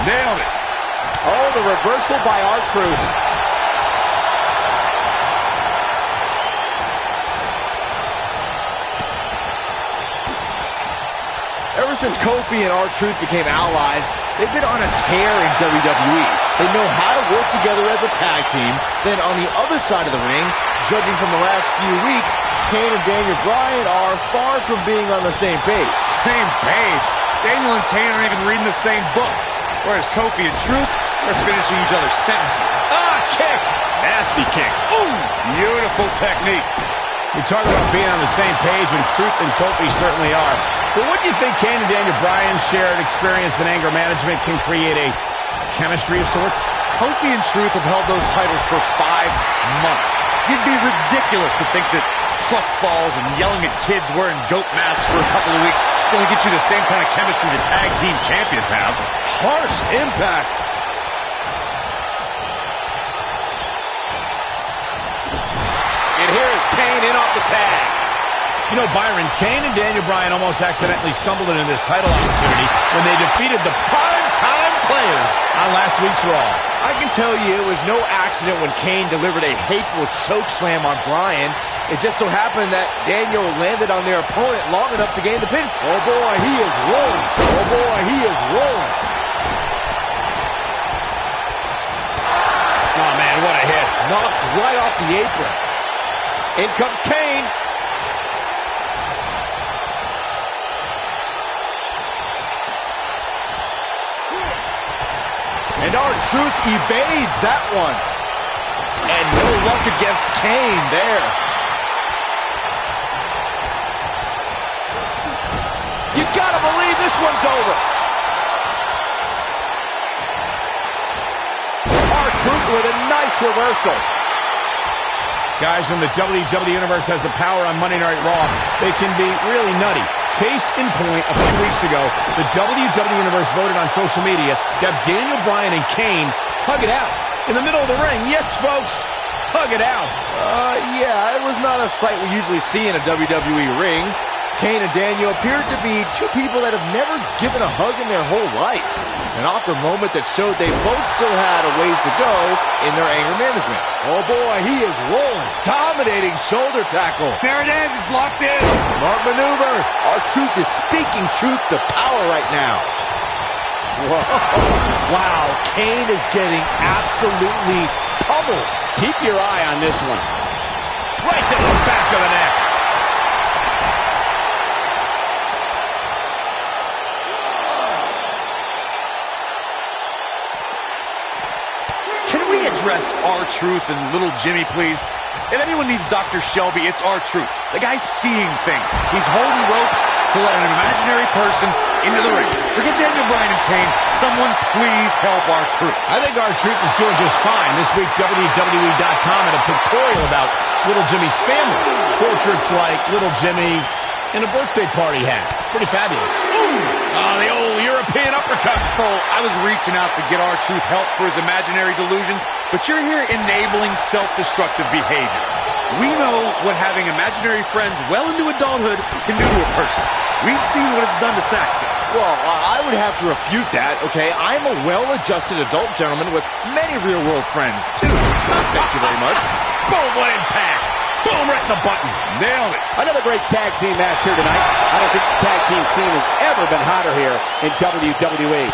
Nailed it. Oh, the reversal by R-Truth. Ever since Kofi and R-Truth became allies, they've been on a tear in WWE. They know how to work together as a tag team. Then on the other side of the ring, judging from the last few weeks, Kane and Daniel Bryan are far from being on the same page. Same page. Daniel and Kane aren't even reading the same book. Whereas Kofi and Truth are finishing each other's sentences. Ah, kick! Nasty kick. Ooh, beautiful technique. We talk about being on the same page, and Truth and Kofi certainly are. But what do you think Kane and Daniel Bryan's shared experience in anger management can create a chemistry of sorts? Kofi and Truth have held those titles for 5 months. It'd be ridiculous to think that trust falls and yelling at kids wearing goat masks for a couple of weeks is going to get you the same kind of chemistry the tag team champions have. Harsh impact. And here is Kane in off the tag. You know, Byron, Kane and Daniel Bryan almost accidentally stumbled into this title opportunity when they defeated the prime-time players on last week's Raw. I can tell you it was no accident when Kane delivered a hateful choke slam on Bryan. It just so happened that Daniel landed on their opponent long enough to gain the pin. Oh boy, he is rolling. Oh boy, he is rolling. Oh man, what a hit. Knocked right off the apron. In comes Kane. And R-Truth evades that one. And no luck against Kane there. You gotta believe this one's over. R-Truth with a nice reversal. Guys, when the WWE Universe has the power on Monday Night Raw, they can be really nutty. Case in point, a few weeks ago, the WWE Universe voted on social media to have Daniel Bryan and Kane hug it out in the middle of the ring. Yes, folks, hug it out. Yeah, it was not a sight we usually see in a WWE ring. Kane and Daniel appeared to be two people that have never given a hug in their whole life. An awkward moment that showed they both still had a ways to go in their anger management. Oh boy, he is rolling. Dominating shoulder tackle. There it is, it's locked in. Smart maneuver. R-Truth is speaking truth to power right now. Whoa. Wow, Kane is getting absolutely pummeled. Keep your eye on this one. Right to the back of the neck. Address R-Truth and little Jimmy, please. If anyone needs Dr. Shelby, it's R-Truth. The guy's seeing things. He's holding ropes to let an imaginary person into the ring. Forget Daniel Bryan and Kane. Someone please help R-Truth. I think R-Truth is doing just fine. This week, WWE.com had a pictorial about Little Jimmy's family. Portraits like Little Jimmy and a birthday party hat. Pretty fabulous. Oh, the old European uppercut. Cole, I was reaching out to get R-Truth help for his imaginary delusion, but you're here enabling self-destructive behavior. We know what having imaginary friends well into adulthood can do to a person. We've seen what it's done to Saxton. Well, I would have to refute that, okay? I'm a well-adjusted adult gentleman with many real-world friends, too. Thank you very much. Boom, what impact. Boom, right in the button. Nailed it. Another great tag team match here tonight. I don't think the tag team scene has ever been hotter here in WWE.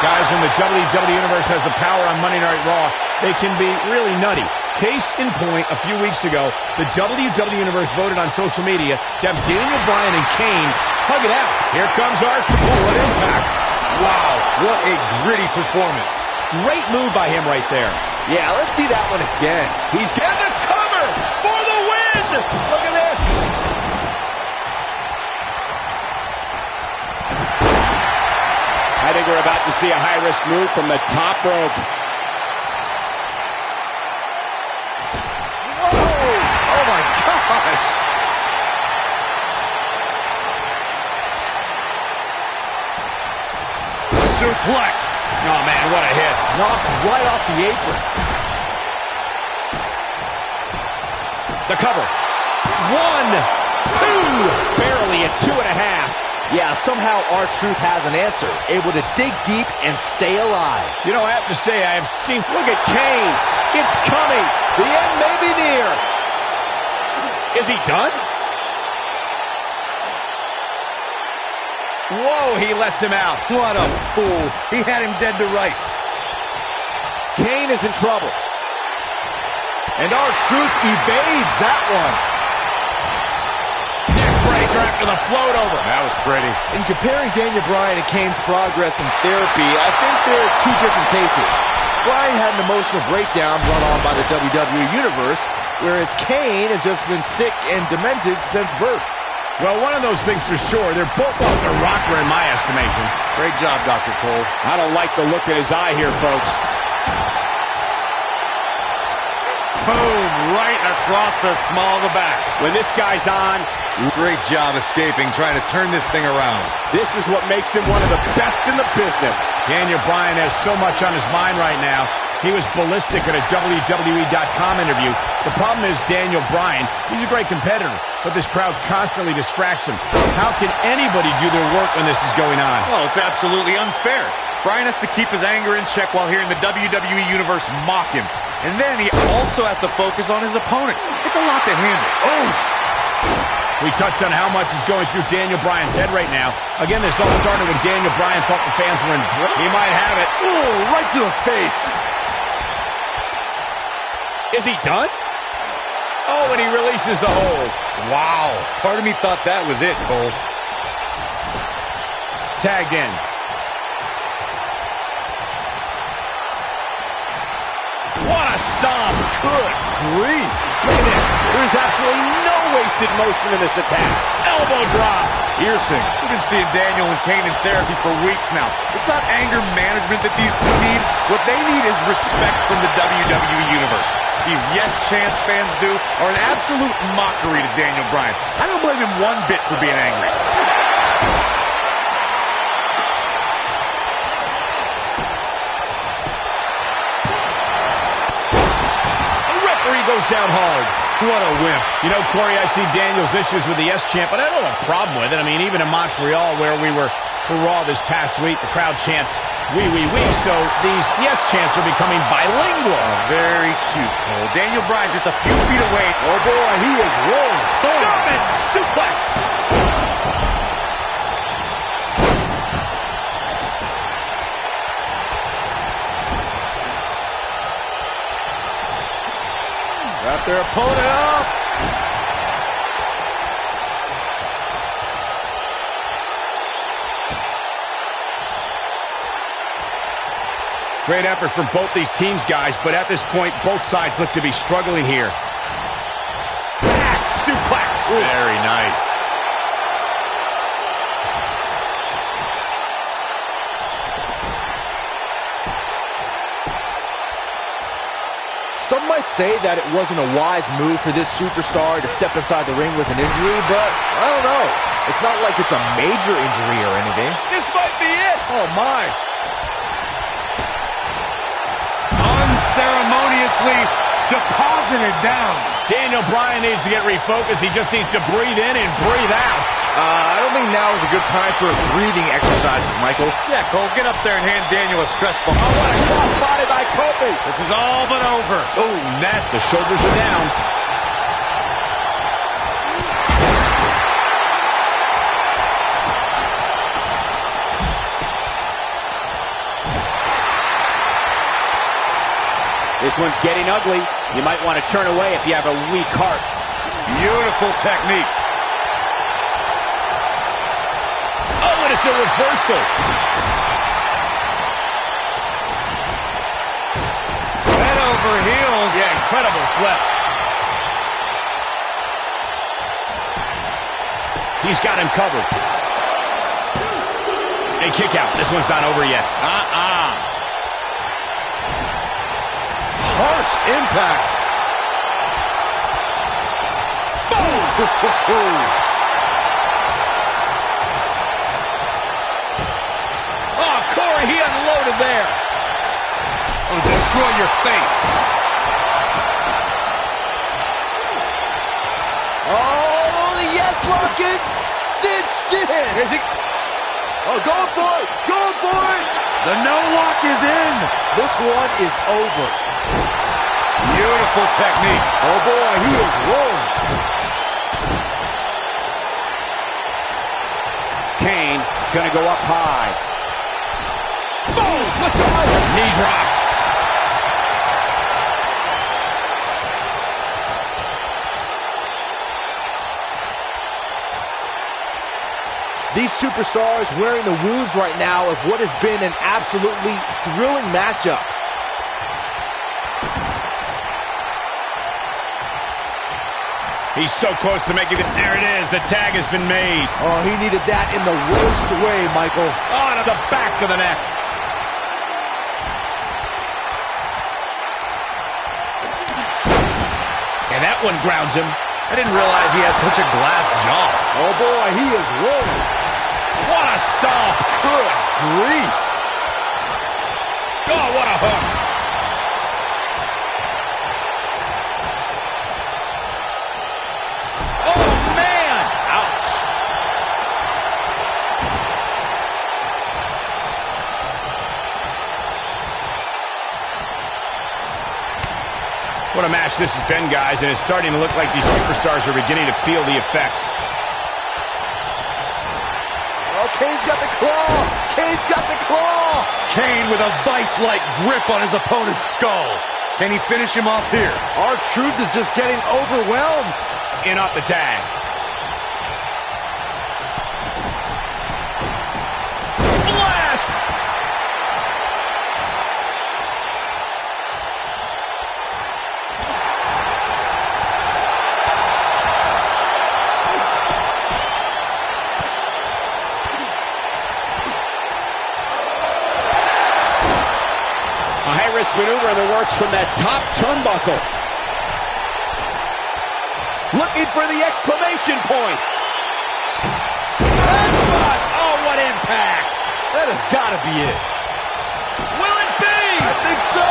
Guys, when the WWE Universe has the power on Monday Night Raw, they can be really nutty. Case in point, a few weeks ago, the WWE Universe voted on social media to have Daniel Bryan and Kane hug it out. Here comes R-Truth. Oh, what impact. Wow, What a gritty performance. great move by him right there. Yeah, let's see that one again. He's got the cover for the win. Look at this. I think we're about to see a high-risk move from the top rope. Whoa! Oh, my gosh! Suplex. Oh, man, what a hit. Knocked right off the apron. The cover. 1, 2. Barely at 2.5. Yeah, somehow R-Truth has an answer. Able to dig deep and stay alive. You know, I have to say, I've seen... Look at Kane. It's coming. The end may be near. Is he done? Whoa, he lets him out. What a fool. He had him dead to rights. Kane is in trouble. And R-Truth evades that one. Neckbreaker after the float over. That was pretty. In comparing Daniel Bryan and Kane's progress in therapy, I think there are two different cases. Bryan had an emotional breakdown brought on by the WWE Universe, whereas Kane has just been sick and demented since birth. Well, one of those things for sure. They're both off their rocker in my estimation. Great job, Dr. Cole. I don't like the look in his eye here, folks. Boom, right across the small of the back. When this guy's on, Great job escaping, trying to turn this thing around. this is what makes him one of the best in the business. Daniel Bryan has so much on his mind right now. He was ballistic at a WWE.com interview. The problem is Daniel Bryan, he's a great competitor, but this crowd constantly distracts him. How can anybody do their work when this is going on? Well, it's absolutely unfair. Bryan has to keep his anger in check while hearing the WWE Universe mock him. And then he also has to focus on his opponent. It's a lot to handle. Oh! We touched on how much is going through Daniel Bryan's head right now. Again, this all started when Daniel Bryan thought the fans were in... He might have it. Ooh, right to the face. Is he done? Oh, and he releases the hold. Wow. Part of me thought that was it, Cole. Tagged in. What a stomp. Good grief. Look at this. There's absolutely no wasted motion in this attack. Elbow drop. Piercing. We've been seeing Daniel and Kane in therapy for weeks now. It's not anger management that these two need. What they need is respect from the WWE Universe. These Yes Chance fans do are an absolute mockery to Daniel Bryan. I don't blame him one bit for being angry. Goes down hard. What a wimp. You know, Corey, I see Daniel's issues with the S champ, but I don't have a problem with it. I mean, even in Montreal, where we were for Raw this past week, the crowd chants, "We, we, we," so these Yes chants are becoming bilingual. Very cute, Cole. Daniel Bryan just a few feet away. Oh, boy, he is rolling. German suplex. Wrap their opponent up. Great effort from both these teams, guys, but at this point, both sides look to be struggling here. Back suplex. Very nice. might say that it wasn't a wise move for this superstar to step inside the ring with an injury, but I don't know. It's not like it's a major injury or anything. This might be it. Oh, my. Unceremoniously deposited down. Daniel Bryan needs to get refocused. He just needs to breathe in and breathe out. I don't think now is a good time for breathing exercises, Michael. Yeah, Cole, get up there and hand Daniel a stress ball. Oh, what a crossbody by Kofi. This is all but over. Oh, nasty. The shoulders are down. This one's getting ugly. You might want to turn away if you have a weak heart. Beautiful technique. Oh, and it's a reversal. Head over heels. Yeah, incredible flip. He's got him covered. A kick out. This one's not over yet. Harsh impact. Boom! Oh, Corey, he unloaded there. It'll destroy your face. Oh, the yes lock is cinched in. Is he? Oh, going for it. Going for it. The no lock is in. This one is over. Beautiful technique. Oh, boy, he is rolling. Kane gonna go up high. Boom! Look out! Knee drop. These superstars wearing the wounds right now of what has been an absolutely thrilling matchup. He's so close to making it. There it is. The tag has been made. Oh, he needed that in the worst way, Michael. Oh, to the back of the neck. And that one grounds him. I didn't realize he had such a glass jaw. Oh, boy, he is rolling. What a stomp. Good grief. Oh, what a hook. Oh, man. Ouch. What a match this has been, guys, and it's starting to look like these superstars are beginning to feel the effects. Oh, Kane's got the claw. Kane's got the claw. Kane with a vice-like grip on his opponent's skull. Can he finish him off here? R-Truth is just getting overwhelmed. In off the tag. Blast! A high-risk maneuver in the works from that top turnbuckle. Looking for the exclamation point. Headbutt! Oh, what impact! That has got to be it. Will it be? I think so.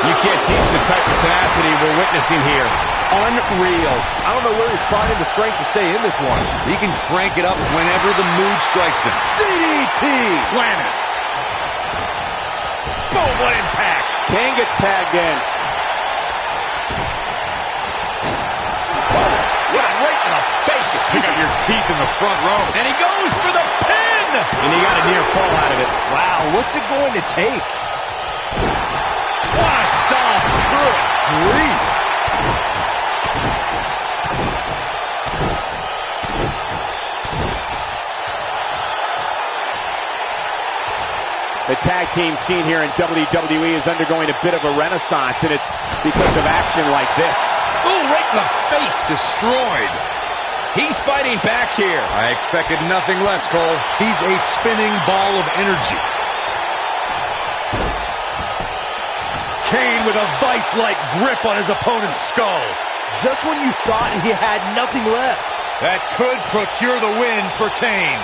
You can't teach the type of tenacity we're witnessing here. Unreal. I don't know where he's finding the strength to stay in this one. He can crank it up whenever the mood strikes him. DDT. Wham it. Boom, what impact. Kane gets tagged in. Right in the face. Pick up your teeth in the front row. And he goes for the pin. And he got a near fall out of it. Wow, what's it going to take? What a stomp. Good grief. The tag team scene here in WWE is undergoing a bit of a renaissance, and it's because of action like this. Ooh, right in the face. Destroyed. He's fighting back here. I expected nothing less, Cole. He's a spinning ball of energy. Kane with a vice-like grip on his opponent's skull. Just when you thought he had nothing left. That could procure the win for Kane.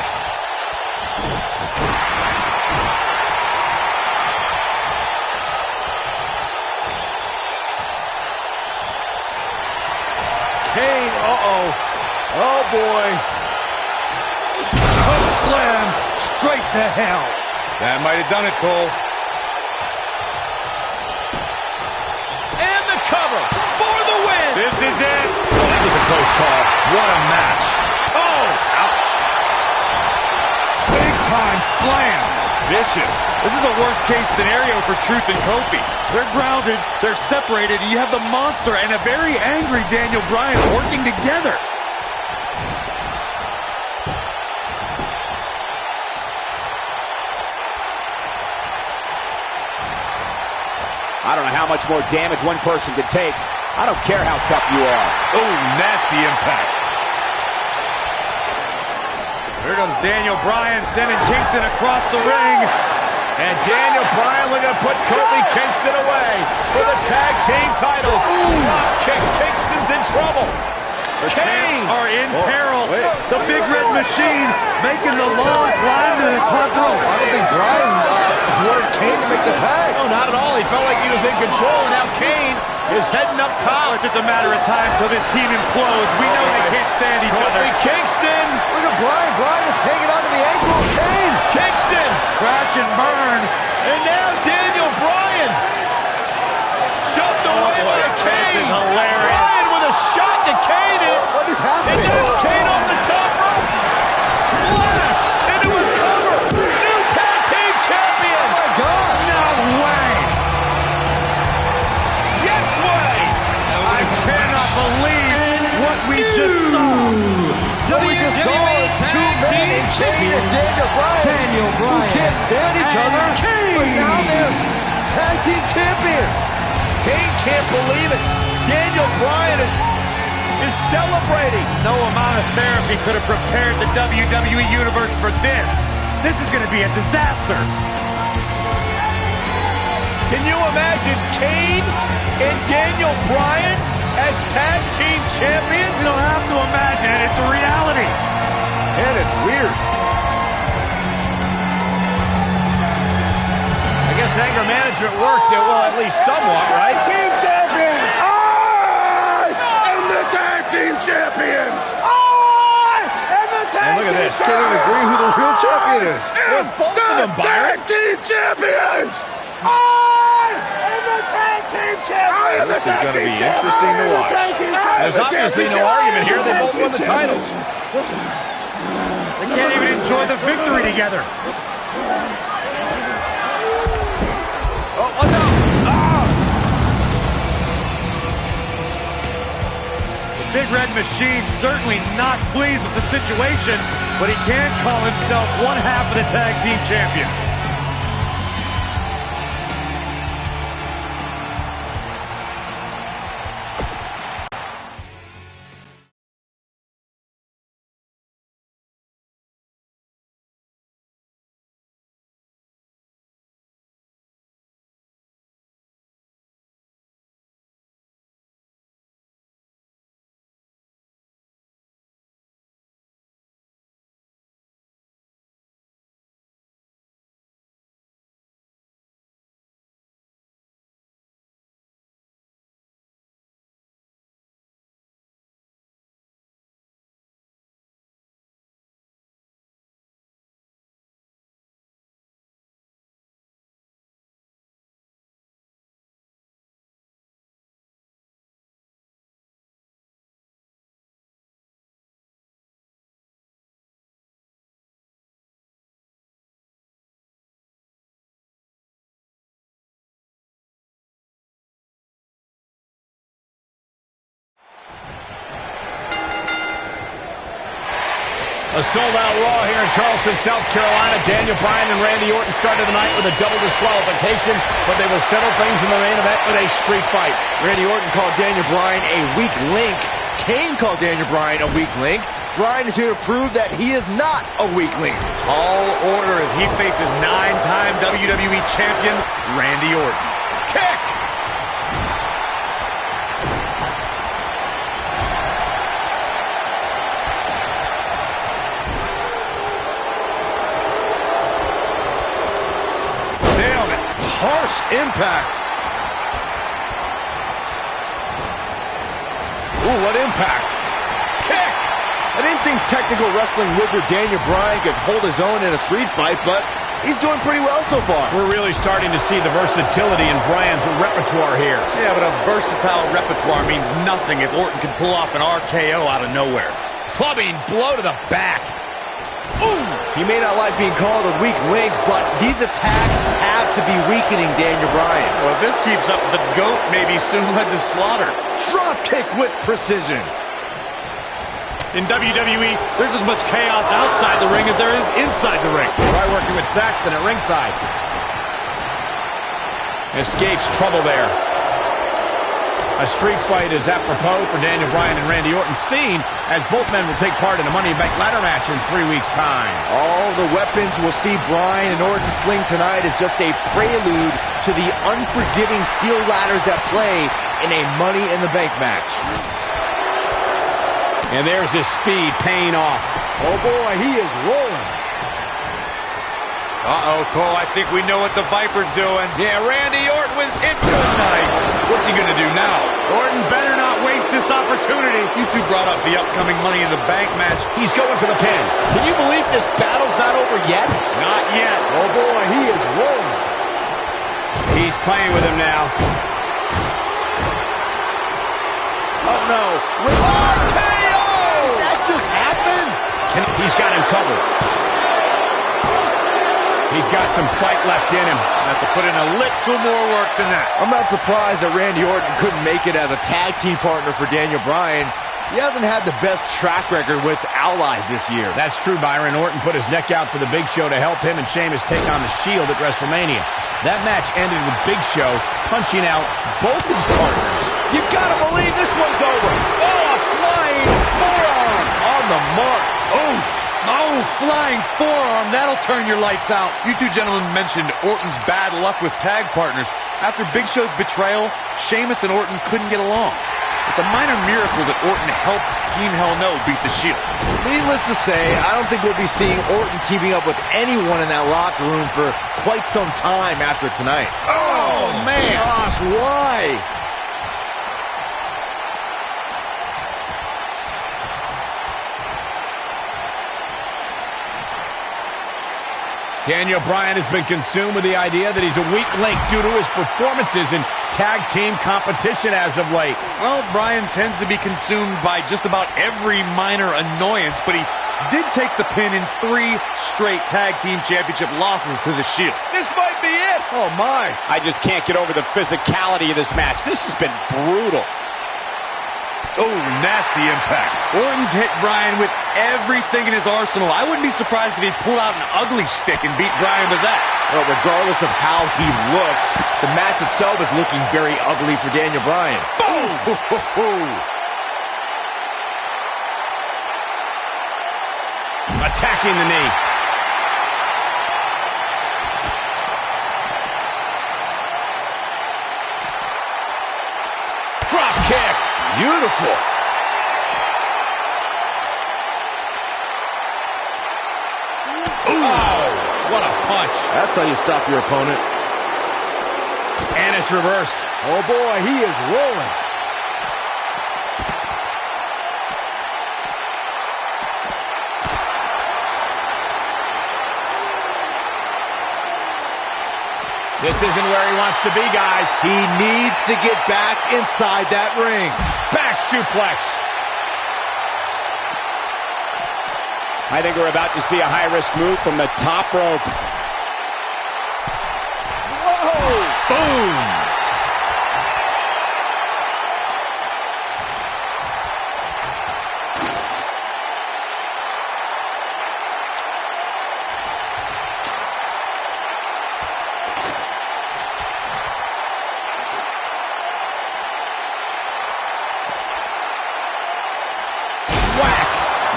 Kane, uh-oh. Oh, boy. Choke slam straight to hell. That might have done it, Cole. And the cover for the win. This is it. Well, that was a close call. What a match. Oh, ouch. Big time slam. Vicious. This is a worst case scenario for Truth and Kofi. They're grounded, they're separated, and you have the monster and a very angry Daniel Bryan working together. I don't know how much more damage one person could take. I don't care how tough you are. Oh, nasty impact. Here comes Daniel Bryan sending Kingston across the ring. And Daniel Bryan looking to put Kofi Kingston away for the tag team titles. Drop kick, Kingston's in trouble. The Kane are in peril. The Big Red Machine making the long climb to the top rope. I don't think Bryan wanted Kane to make the tag. No, not at all. He felt like he was in control, and now Kane is heading up top. It's just a matter of time till this team implodes. We know they can't stand each other. Kofi Kingston. Look at Bryan. Bryan is hanging on to the ankle of Kane. Kingston. Crash and burn. And now Daniel Bryan. Shoved away by Kane. This is hilarious. Bryan with a shot to Kane. What is happening? And there's Kane on the top rope. Splash into a cover. New tag team champions. Oh, my God. No way. Yes way. I cannot believe what we just saw. WWE Tag Team Champions Daniel Bryan. Who can't stand each other. But now they're tag team champions. Kane can't believe it. Daniel Bryan is celebrating. No amount of therapy could have prepared the WWE Universe for this. This is going to be a disaster. Can you imagine Kane and Daniel Bryan as tag team champions? You don't have to imagine it. It's a reality. And it's weird. I guess anger management worked, well, at least somewhat, right? Team champions! I am the tag team champions! I am the tag And look at team this. Can't even agree who the real champion is. champions! It's both of them, The Byron. tag team champions! I am the tag team champions! This is gonna be interesting to watch. There's obviously no argument here. They both won the titles. They can't even enjoy the victory together. Oh, watch out. The Big Red Machine certainly not pleased with the situation, but he can call himself one half of the tag team champions. A sold-out Raw here in Charleston, South Carolina. Daniel Bryan and Randy Orton started the night with a double disqualification, but they will settle things in the main event with a street fight. Randy Orton called Daniel Bryan a weak link. Kane called Daniel Bryan a weak link. Bryan is here to prove that he is not a weak link. Tall order as he faces 9-time WWE champion Randy Orton. Kick! Impact. Ooh, what impact. Kick. I didn't think technical wrestling wizard Daniel Bryan could hold his own in a street fight, but he's doing pretty well so far. We're really starting to see the versatility in Bryan's repertoire here. Yeah, but a versatile repertoire means nothing if Orton can pull off an RKO out of nowhere. Clubbing blow to the back. Ooh! He may not like being called a weak link, but these attacks have to be weakening Daniel Bryan. Well, if this keeps up, the GOAT may be soon led to slaughter. Drop kick with precision. In WWE, there's as much chaos outside the ring as there is inside the ring. Try working with Saxton at ringside. Escapes trouble there. A street fight is apropos for Daniel Bryan and Randy Orton, seen as both men will take part in a Money in the Bank ladder match in 3 weeks' time. All the weapons we'll see Bryan and Orton sling tonight is just a prelude to the unforgiving steel ladders at play in a Money in the Bank match. And there's his speed paying off. Oh boy, he is rolling. Uh-oh, Cole, I think we know what the Viper's doing. Yeah, Randy Orton with it. Good night. What's he gonna do now? Orton better not waste this opportunity. You two brought up the upcoming Money in the Bank match. He's going for the pin. Can you believe this battle's not over yet? Not yet. Oh boy, he is rolling. He's playing with him now. Oh no. RKO! That just happened? He's got him covered. He's got some fight left in him. Have to put in a little more work than that. I'm not surprised that Randy Orton couldn't make it as a tag team partner for Daniel Bryan. He hasn't had the best track record with allies this year. That's true, Byron. Orton put his neck out for the Big Show to help him and Sheamus take on the Shield at WrestleMania. That match ended with Big Show punching out both his partners. You gotta believe this one's over. Oh, a flying forearm on the mark. Oh, flying forearm. That'll turn your lights out. You two gentlemen mentioned Orton's bad luck with tag partners. After Big Show's betrayal, Sheamus and Orton couldn't get along. It's a minor miracle that Orton helped Team Hell No beat the Shield. Needless to say, I don't think we'll be seeing Orton teaming up with anyone in that locker room for quite some time after tonight. Oh man. Gosh, why? Daniel Bryan has been consumed with the idea that he's a weak link due to his performances in tag team competition as of late. Well, Bryan tends to be consumed by just about every minor annoyance, but he did take the pin in 3 straight tag team championship losses to the Shield. This might be it. Oh my. I just can't get over the physicality of this match. This has been brutal. Oh, nasty impact. Orton's hit Bryan with everything in his arsenal. I wouldn't be surprised if he pulled out an ugly stick and beat Bryan with that. Well, regardless of how he looks, the match itself is looking very ugly for Daniel Bryan. Boom! Attacking the knee. Drop kick. Beautiful. Oh, what a punch. That's how you stop your opponent. And it's reversed. Oh boy, he is rolling. This isn't where he wants to be, guys. He needs to get back inside that ring. Back suplex. I think we're about to see a high-risk move from the top rope. Whoa! Boom!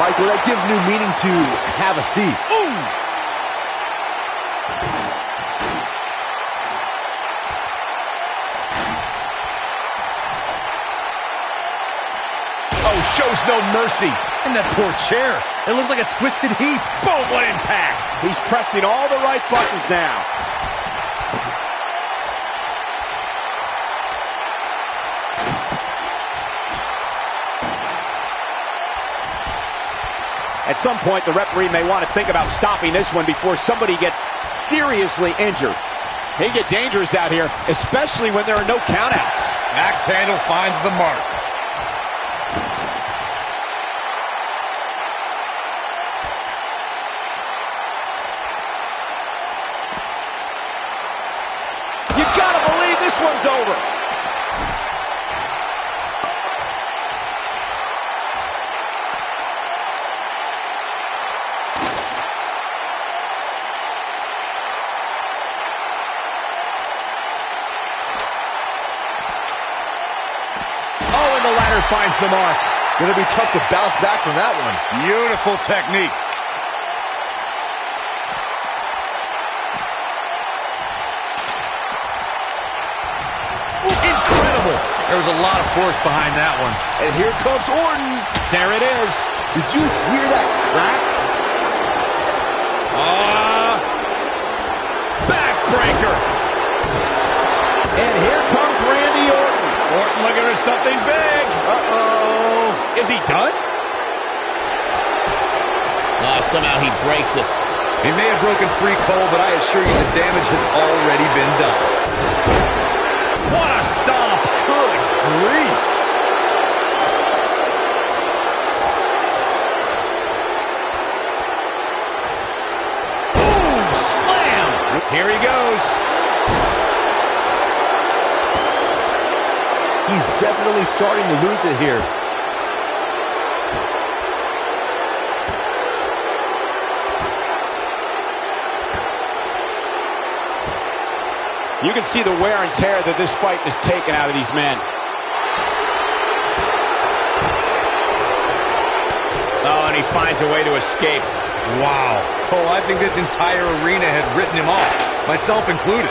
Michael, that gives new meaning to have a seat. Ooh! Oh, shows no mercy. And that poor chair. It looks like a twisted heap. Boom, what impact. He's pressing all the right buttons now. At some point, the referee may want to think about stopping this one before somebody gets seriously injured. They get dangerous out here, especially when there are no countouts. Axe handle finds the mark. You gotta believe this one's over. The ladder finds the mark. Gonna be tough to bounce back from that one. Beautiful technique. Incredible. There was a lot of force behind that one. And here comes Orton. There it is. Did you hear that crack? Backbreaker. And here comes Randy Orton. Orton looking for something big. Uh-oh. Is he done? Somehow he breaks it. He may have broken free, Cole, but I assure you the damage has already been done. What a stomp. Good grief. Boom! Slam! Here he goes. He's definitely starting to lose it here. You can see the wear and tear that this fight has taken out of these men. Oh, and he finds a way to escape. Wow. Cole, I think this entire arena had written him off, myself included.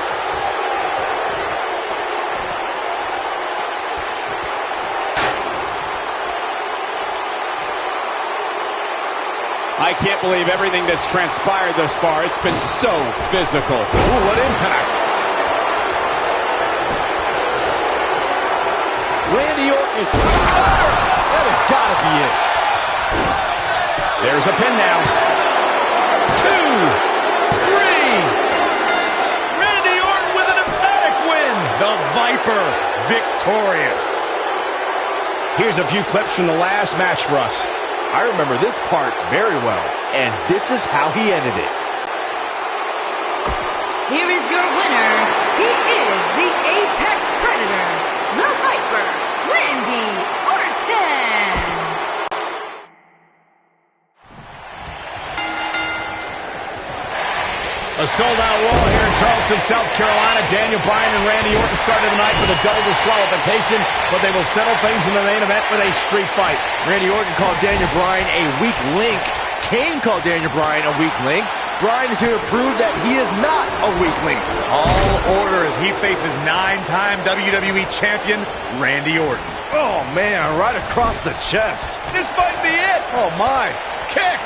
I can't believe everything that's transpired thus far. It's been so physical. Ooh, what impact. Randy Orton is... That has got to be it. There's a pin now. 2, 3. Randy Orton with an emphatic win. The Viper victorious. Here's a few clips from the last match for us. I remember this part very well, and this is how he ended it. Here is your winner. He is the Apex Predator, the Viper, Randy Orton. A sold-out Raw here in Charleston, South Carolina. Daniel Bryan and Randy Orton started the night with a double disqualification, but they will settle things in the main event with a street fight. Randy Orton called Daniel Bryan a weak link. Kane called Daniel Bryan a weak link. Bryan is here to prove that he is not a weak link. Tall order as he faces 9-time WWE champion Randy Orton. Oh, man, right across the chest. This might be it. Oh, my. Kick.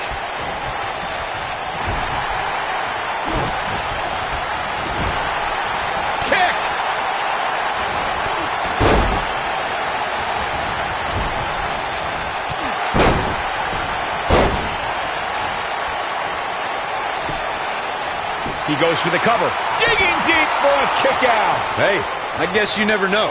Kick. He goes for the cover. Digging deep for a kick out. Hey, I guess you never know.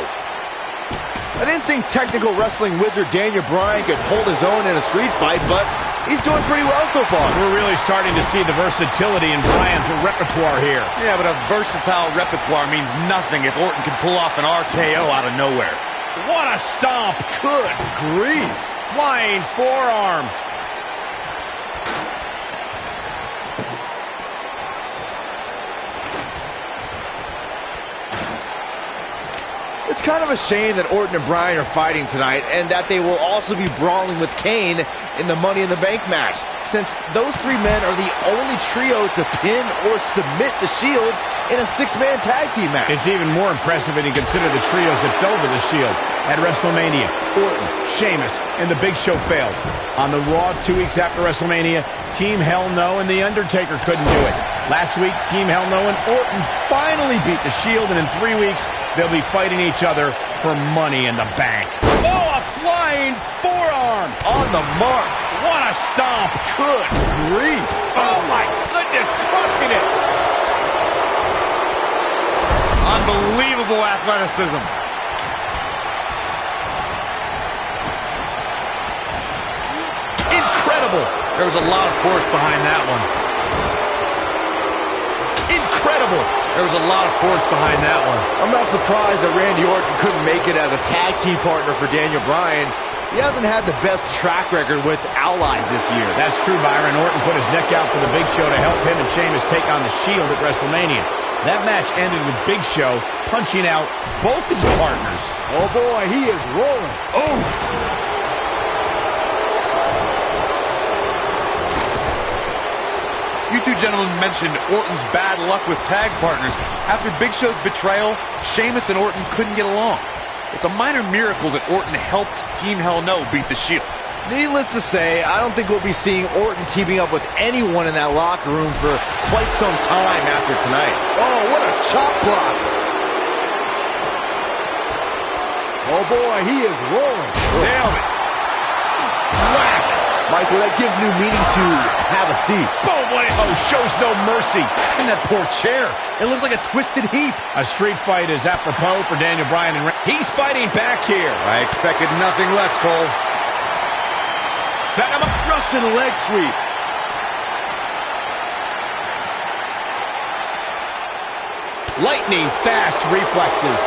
I didn't think technical wrestling wizard Daniel Bryan could hold his own in a street fight, but he's doing pretty well so far. We're really starting to see the versatility in Bryan's repertoire here. Yeah, but a versatile repertoire means nothing if Orton can pull off an RKO out of nowhere. What a stomp. Good grief. Flying forearm. It's kind of a shame that Orton and Bryan are fighting tonight, and that they will also be brawling with Kane in the Money in the Bank match, since those three men are the only trio to pin or submit the Shield in a six-man tag team match. It's even more impressive when you consider the trios that fell to the Shield at WrestleMania. Orton, Sheamus, and The Big Show failed. On the Raw 2 weeks after WrestleMania, Team Hell No and The Undertaker couldn't do it. Last week, Team Hell No and Orton finally beat the Shield, and in 3 weeks, they'll be fighting each other for Money in the Bank. Oh, a flying forearm. On the mark. What a stomp. Good grief. Oh, my goodness, crushing it. Unbelievable athleticism. Incredible. There was a lot of force behind that one. Incredible. There was a lot of force behind that one. I'm not surprised that Randy Orton couldn't make it as a tag team partner for Daniel Bryan. He hasn't had the best track record with allies this year. That's true, Byron. Orton put his neck out for the Big Show to help him and Sheamus take on the Shield at WrestleMania. That match ended with Big Show punching out both his partners. Oh boy, he is rolling. Oh! You two gentlemen mentioned Orton's bad luck with tag partners. After Big Show's betrayal, Sheamus and Orton couldn't get along. It's a minor miracle that Orton helped Team Hell No beat the Shield. Needless to say, I don't think we'll be seeing Orton teaming up with anyone in that locker room for quite some time after tonight. Oh, what a chop block. Oh boy, he is rolling. Nailed it. Whack. Michael, that gives new meaning to have a seat. Boom, what oh, shows no mercy. And that poor chair. It looks like a twisted heap. A street fight is apropos for Daniel Bryan and he's fighting back here. I expected nothing less, Cole. Set him up. Russian leg sweep. Lightning fast reflexes.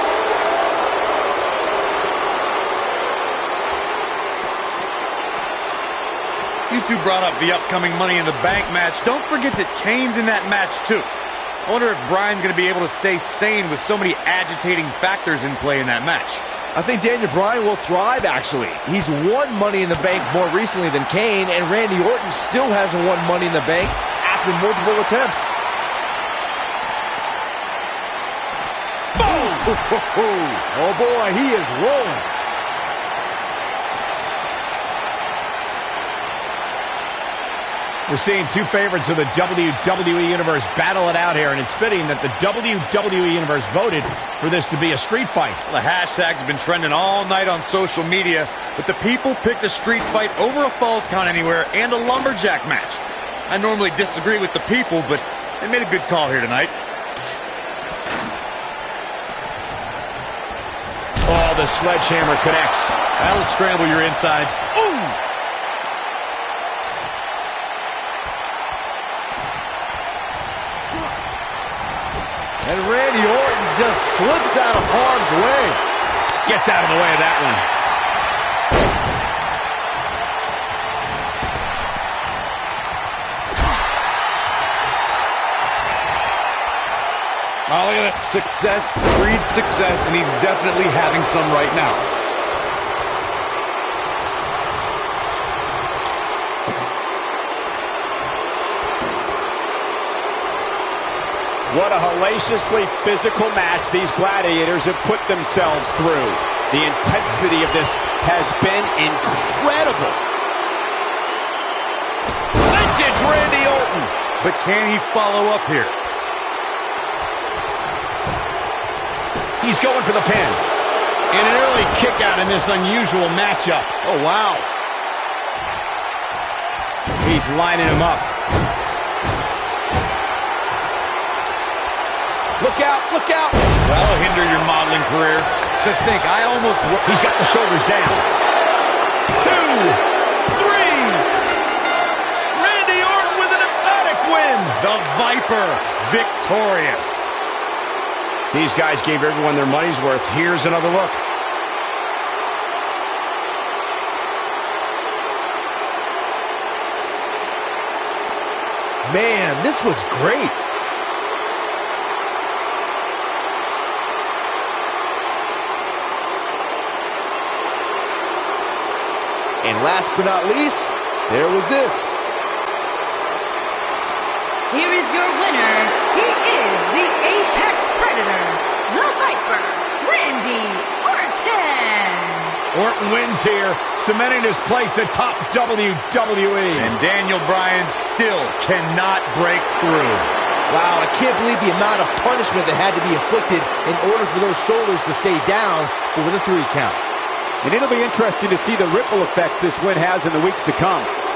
You two brought up the upcoming Money in the Bank match. Don't forget that Kane's in that match, too. I wonder if Bryan's going to be able to stay sane with so many agitating factors in play in that match. I think Daniel Bryan will thrive, actually. He's won Money in the Bank more recently than Kane, and Randy Orton still hasn't won Money in the Bank after multiple attempts. Boom! Oh boy, he is rolling. We're seeing two favorites of the WWE Universe battle it out here, and it's fitting that the WWE Universe voted for this to be a street fight. The hashtags have been trending all night on social media, but the people picked a street fight over a Falls Count Anywhere and a lumberjack match. I normally disagree with the people, but they made a good call here tonight. Oh, the sledgehammer connects. That'll scramble your insides. Ooh! And Randy Orton just slips out of harm's way. Gets out of the way of that one. Oh, look at it. Success breeds success, and he's definitely having some right now. What a hellaciously physical match these gladiators have put themselves through. The intensity of this has been incredible. Vintage Randy Orton. But can he follow up here? He's going for the pin. And an early kick out in this unusual matchup. Oh, wow. He's lining him up. Look out, look out. That'll hinder your modeling career. To think, I almost... He's got the shoulders down. 2, 3. Randy Orton with an emphatic win. The Viper victorious. These guys gave everyone their money's worth. Here's another look. Man, this was great. And last but not least, there was this. Here is your winner. He is the Apex Predator, the Viper, Randy Orton. Orton wins here, cementing his place atop WWE. And Daniel Bryan still cannot break through. Wow, I can't believe the amount of punishment that had to be inflicted in order for those shoulders to stay down for the 3 count. And it'll be interesting to see the ripple effects this win has in the weeks to come.